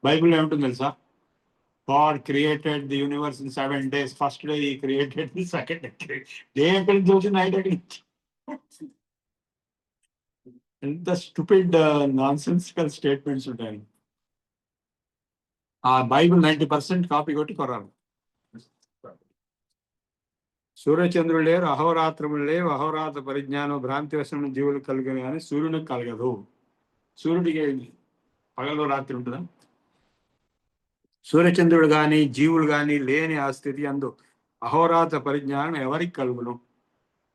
బైబిల్లో ఏమిటో తెలుసా? God created the universe in 7 days. First day he created the second day. Day ఎక్కడి నుంచి వచ్చి నైట్ ఎక్కడి నుంచి? ఎంత స్టూపిడ్ నాన్సెన్సికల్ స్టేట్మెంట్స్ ఉంటాయి. ఆ బైబిల్ 90% కాపీ కొట్టి కొరాలి. సూర్యచంద్రులు లేరు, అహోరాత్రములు లేవు. అహోరాత్ర పరిజ్ఞానం భ్రాంతివశమైన జీవులు కలుగును కానీ సూర్యునికి కలగదు. సూర్యుడికి పగలు రాత్రి ఉంటుందా? సూర్యచంద్రుడు కానీ జీవులు కానీ లేని ఆ స్థితి అందు అహోరాత్ర పరిజ్ఞానం ఎవరికి కలుగును?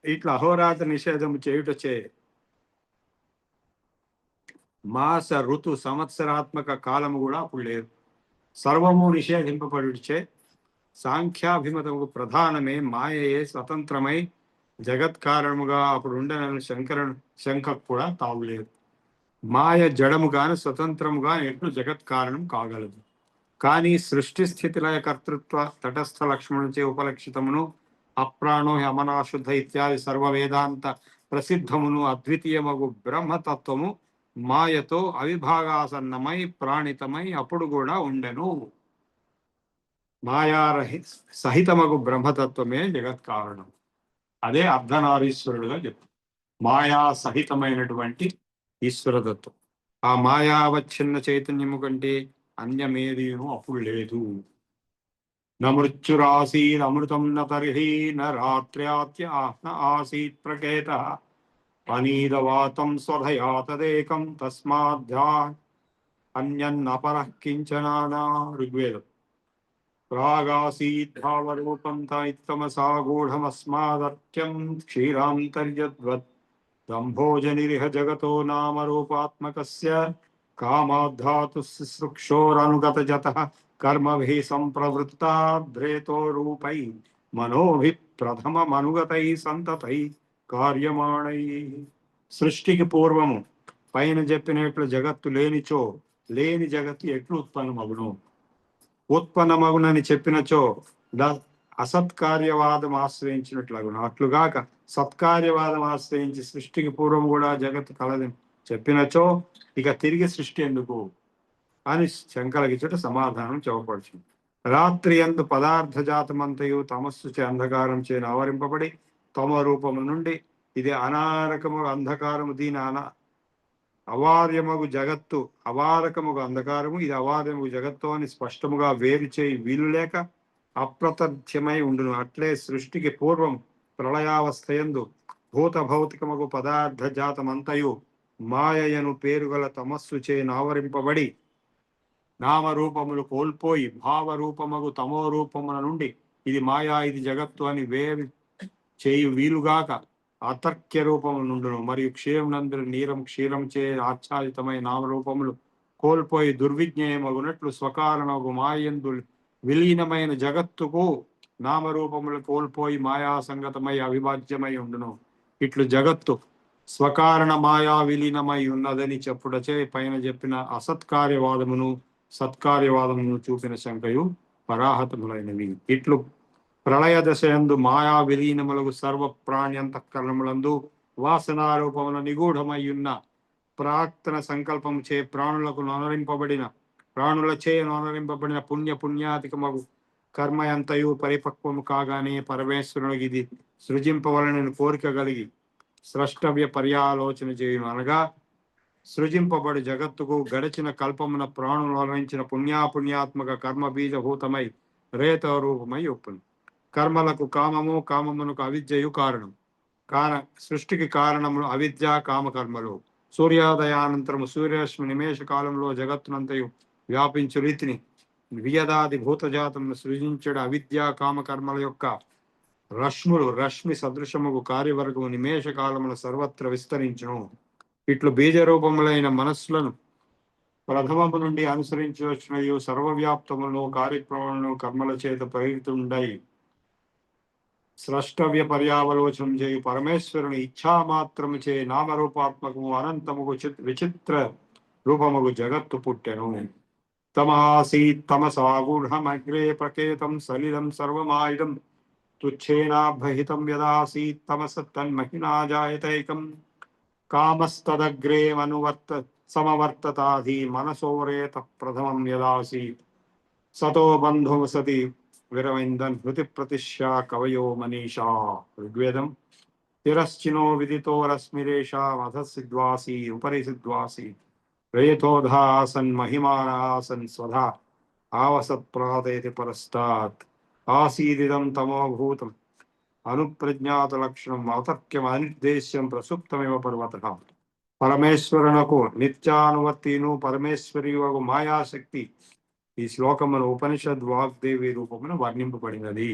ఇట్లా అహోరాత్ర నిషేధం చేయుటచే మాస ఋతు సంవత్సరాత్మక కాలము కూడా అప్పుడు లేదు. సర్వము నిషేధింపబడిచే సాంఖ్యాభిమతము ప్రధానమే మాయయే స్వతంత్రమై జగత్కారణముగా అప్పుడు ఉండనని శంకకు కూడా తావులేదు. మాయ జడముగాను స్వతంత్రముగా ఎట్లు జగత్కారణం కాగలదు. కానీ సృష్టి స్థితి లయ కర్తృత్వ తటస్థ లక్ష్మణుచే ఉపలక్షితమును అప్రాణో యమనాశుద్ధ ఇత్యాది సర్వ వేదాంత ప్రసిద్ధమును అద్వితీయమగు బ్రహ్మతత్వము మాయతో అవిభాగాసన్నమై ప్రాణితమై అప్పుడు కూడా ఉండెను. సహితమగు బ్రహ్మతత్వమే జగత్ కారణం. అదే అర్ధనారీశ్వరుడుగా చెప్తారు. మాయా సహితమైనటువంటి ఈశ్వరతత్వం. ఆ మాయావచ్ఛిన్న చైతన్యము కంటే అన్యమేదీను అప్పుడు లేదు. నమృత్యురాసీద్ అమృతం న తర్హి న రాత్ర్యాత్య ఆసీత్ ప్రకేత అనీదవాతం స్వధయా తదేకం తస్మాద్ధ్యా అన్యన్నపరః కించనానా. ఋగ్వేదం. ప్రాగాసీత్ భావరూపం తమసా గూఢమస్మాదర్క్యం క్షీరాంతర్యద్వత్ దంభోజనిరిహ జగతో నామరూపాత్మకస్య కామాధాతు శుశ్రుక్షోరనుగత జతః కర్మభిః సంప్రవృత్తాద్రేతో రూపై మనోభిః ప్రథమమనుగతై సంతతై కార్యమాణై. సృష్టికి పూర్వము పైన చెప్పినట్లు జగత్తు లేనిచో లేని జగత్తు ఎట్లు ఉత్పన్నమగును? ఉత్పన్నమగునని చెప్పినచో అసత్కార్యవాదం ఆశ్రయించినట్లగును. అట్లుగాక సత్కార్యవాదం ఆశ్రయించి సృష్టికి పూర్వం కూడా జగత్తు కలదని చెప్పినచో ఇక తిరిగి సృష్టి ఎందుకు అని శంకలకిచ్చట సమాధానం చెప్పబడుతుంది. రాత్రి యందు పదార్థ జాతమంతయు తమస్సు చే అంధకారం చేయను ఆవరింపబడి తమ రూపము నుండి ఇది అనారకము అంధకారము, దీని అవార్యమగు జగత్తు అవారకముగు అంధకారము, ఇది అవార్యముగు జగత్తు అని స్పష్టముగా వేరు చేయి వీలు లేక అప్రతథ్యమై ఉండును. అట్లే సృష్టికి పూర్వం ప్రళయావస్థయందు భూత భౌతికముగు పదార్థ జాతమంతయు మాయయను పేరుగల తమస్సు చే నావరింపబడి నామరూపములు కోల్పోయి భావరూపముగు తమో రూపముల నుండి ఇది మాయా ఇది జగత్తు అని వేరు చేయు వీలుగాక అతర్క్య రూపము నుండును. మరియు క్షీరమునందు నీరం క్షీరం చే ఆచ్ఛాదితమైన నామరూపములు కోల్పోయి దుర్విజ్ఞేయమగునట్లు స్వకారణకు మాయందు విలీనమైన జగత్తుకు నామరూపములు కోల్పోయి మాయా సంగతమై అవిభాజ్యమై ఉండును. ఇట్లు జగత్తు స్వకారణ మాయా విలీనమై ఉన్నదని చెప్పుడచే పైన చెప్పిన అసత్కార్యవాదమును సత్కార్యవాదమును చూపిన శంకయు పరాహతములైనవి. ఇట్లు ప్రళయ దశయందు మాయా విలీనములకు సర్వ ప్రాణ్యంతఃకరణములందు వాసనారూపముల నిగూఢమయ్యున్న ప్రాక్తన సంకల్పము చే ప్రాణులచే నొనరింపబడిన పుణ్యాధికమగు కర్మ ఎంతయు పరిపక్వము కాగానే పరమేశ్వరునికి ఇది సృజింపవలనని కోరిక కలిగి స్రష్టవ్య పర్యాలోచన చేయును. అనగా సృజింపబడి జగత్తుకు గడిచిన కల్పమున ప్రాణులు వలరించిన పుణ్యాత్మక కర్మ బీజభూతమై రేత రూపమై ఒప్పును. కర్మలకు కామము కామమునకు అవిద్యయు కారణం. సృష్టికి కారణములు అవిద్య కామకర్మలు. సూర్యోదయానంతరము సూర్యరశ్మి నిమేష కాలంలో జగత్తునంతయు వ్యాపించు రీతిని వియదాది భూతజాతమును సృజించడు అవిద్యా కామకర్మల యొక్క రశ్మి సదృశముకు కార్యవర్గము నిమేష కాలమున సర్వత్ర విస్తరించును. ఇట్లు బీజరూపములైన మనస్సులను ప్రథమము నుండి అనుసరించి వచ్చినయు సర్వవ్యాప్తములను కార్యక్రమములను కర్మల చేత ప్రేరితుండై స్రష్టవ్య పర్యావలోచనం చేయు పరమేశ్వరుని ఇచ్ఛామాత్రము చే నామరూపాత్మకము అనంతముకు విచిత్ర రూపముగు జగత్తు పుట్టెను. తమాసీత్ తమసాగూఢమగ్రే ప్రకేతం సలిలం సర్వమాయుధం తుచ్ఛేనాభహితం యదాసీత్ తమస తన్మహినా జాయతైకం కామస్తదగ్రే సమవర్తతాధి మనసోరేత ప్రథమం యదాసీత్ సతో బంధో సతి విరవిందన్ హృతి ప్రతిష్యా కవయో మనీషా. ఋగ్వేదం తిరశ్చినో విదితో రశ్మిరేషా మధసిద్వాసి ఉపరి సిద్వాసి రేతోధాసన్ మహిమానాసన్ స్వధా ఆవసత్ప్రాతేతి పరస్తాత్ ఆసీదిదం తమోభూతం అనుప్రజ్ఞాత లక్షణం అతర్క్యం అనిర్దేశ్యం ప్రసుప్తమేవ పర్వతః. పరమేశ్వరునకు నిత్యానువర్తిను పరమేశ్వరియగు మాయాశక్తి ఈ శ్లోకమును ఉపనిషద్ వాగ్దేవి రూపమున వర్ణింపబడినది.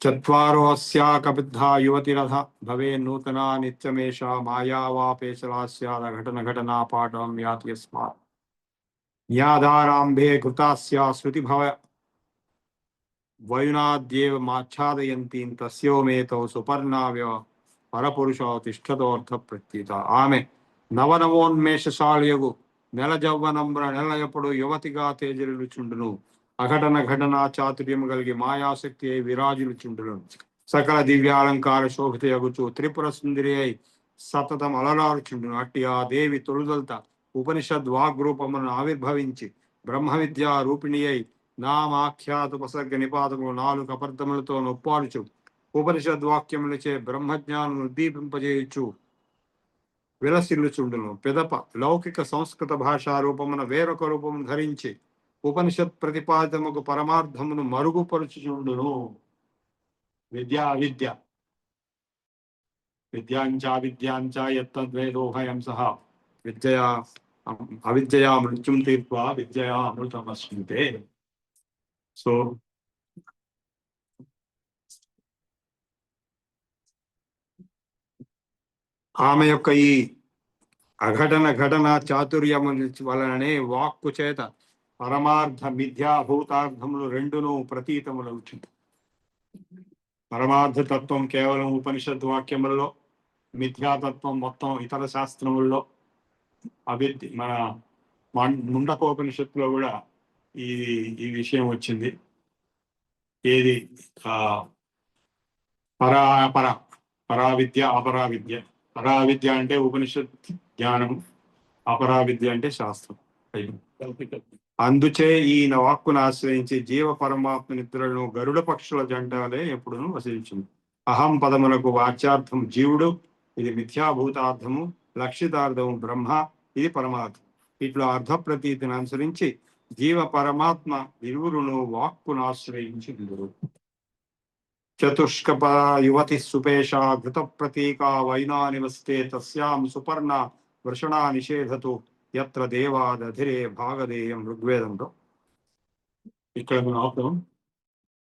చత్వారో అస్యాకబిద్ధా యువతిరథ భవే నూతనా నిత్యమేషా మాయా వాపేశలా స్యాద ఘటనా పాఠం యాతి యస్మాత్ న్యాదారాంభే కృతాస్యా శృతి భవ వయునాద్యేవ మాచ్ఛాదయంతీం తస్యోమేతౌ సుపర్ణావ్య పరపురుషో తిష్టతోర్థ ప్రత్యేత. ఆమె నవనవోన్మేషశాలియగు నెల జవ్వనంబున నెలయప్పుడు యువతిగా తేజరుచుండును. ఘటన చాతుర్యము కలిగి మాయాశక్తి అయి విరాజులుచుండును. సకల దివ్యాలంకార శోభితయగుచు త్రిపుర సుందరి అయి సతతం అలలారుచుండును. అట్టి ఆ దేవి తొలుదొల్త ఉపనిషద్ వాగ్రూపమును ఆవిర్భవించి బ్రహ్మ విద్యా రూపిణి అయి నామాఖ్యాతుపసర్గ నిపాతములు 4 అపర్థములతో నొప్పాడుచు ఉపనిషద్వాక్యములచే బ్రహ్మజ్ఞానము ఉద్దీపింపజేయుచు విలసిల్లుచుండును. పిదప లౌకిక సంస్కృత భాషా రూపమున వేరొక రూపమును ధరించి ఉపనిషత్ ప్రతిపాదితముకు పరమార్థమును మరుగుపరుచుచుండును. విద్యాంచ యత్తద్వేదోభయం సహ విద్యయా అవిద్యయా మృత్యుం తీర్త్వా విద్యయా అమృతమశ్నుతే. సో ఆమె యొక్క ఈ ఘటన చాతుర్యము వలననే వాక్కు చేత పరమార్థ మిథ్యాభూతార్థములు రెండును ప్రతీతములవుచు. పరమార్థ తత్వం కేవలం ఉపనిషత్ వాక్యములలో, మిథ్యాతత్వం మొత్తం ఇతర శాస్త్రముల్లో, మన ముండకోపనిషత్తులో కూడా ఈ విషయం వచ్చింది. ఏది పరావిద్య అపరావిద్య. పరావిద్య అంటే ఉపనిషత్ జ్ఞానం, అపరావిద్య అంటే శాస్త్రం. అందుచే ఈ వాక్కును ఆశ్రయించి జీవ పరమాత్మ నిద్రలను గరుడ పక్షుల జంటలే ఎప్పుడూ వసించింది. అహం పదములకు వాచ్యార్థం జీవుడు, ఇది మిథ్యాభూతార్థము, లక్షితార్థము బ్రహ్మ, ఇది పరమార్థం. ఇట్లా అర్థ ప్రతీతిని అనుసరించి జీవ పరమాత్మ ఇరువురును వాక్కును ఆశ్రయించి చతుష్కప యువతి సుపేషా ఘృత ప్రతీకా వైనా నివస్తే తస్యాం సుపర్ణ వృషణా నిషేధతు యత్ర దేవాదధిరే భాగదేయం ఋగ్వేదంలో. ఇక్కడ మనం ఆపుదాం.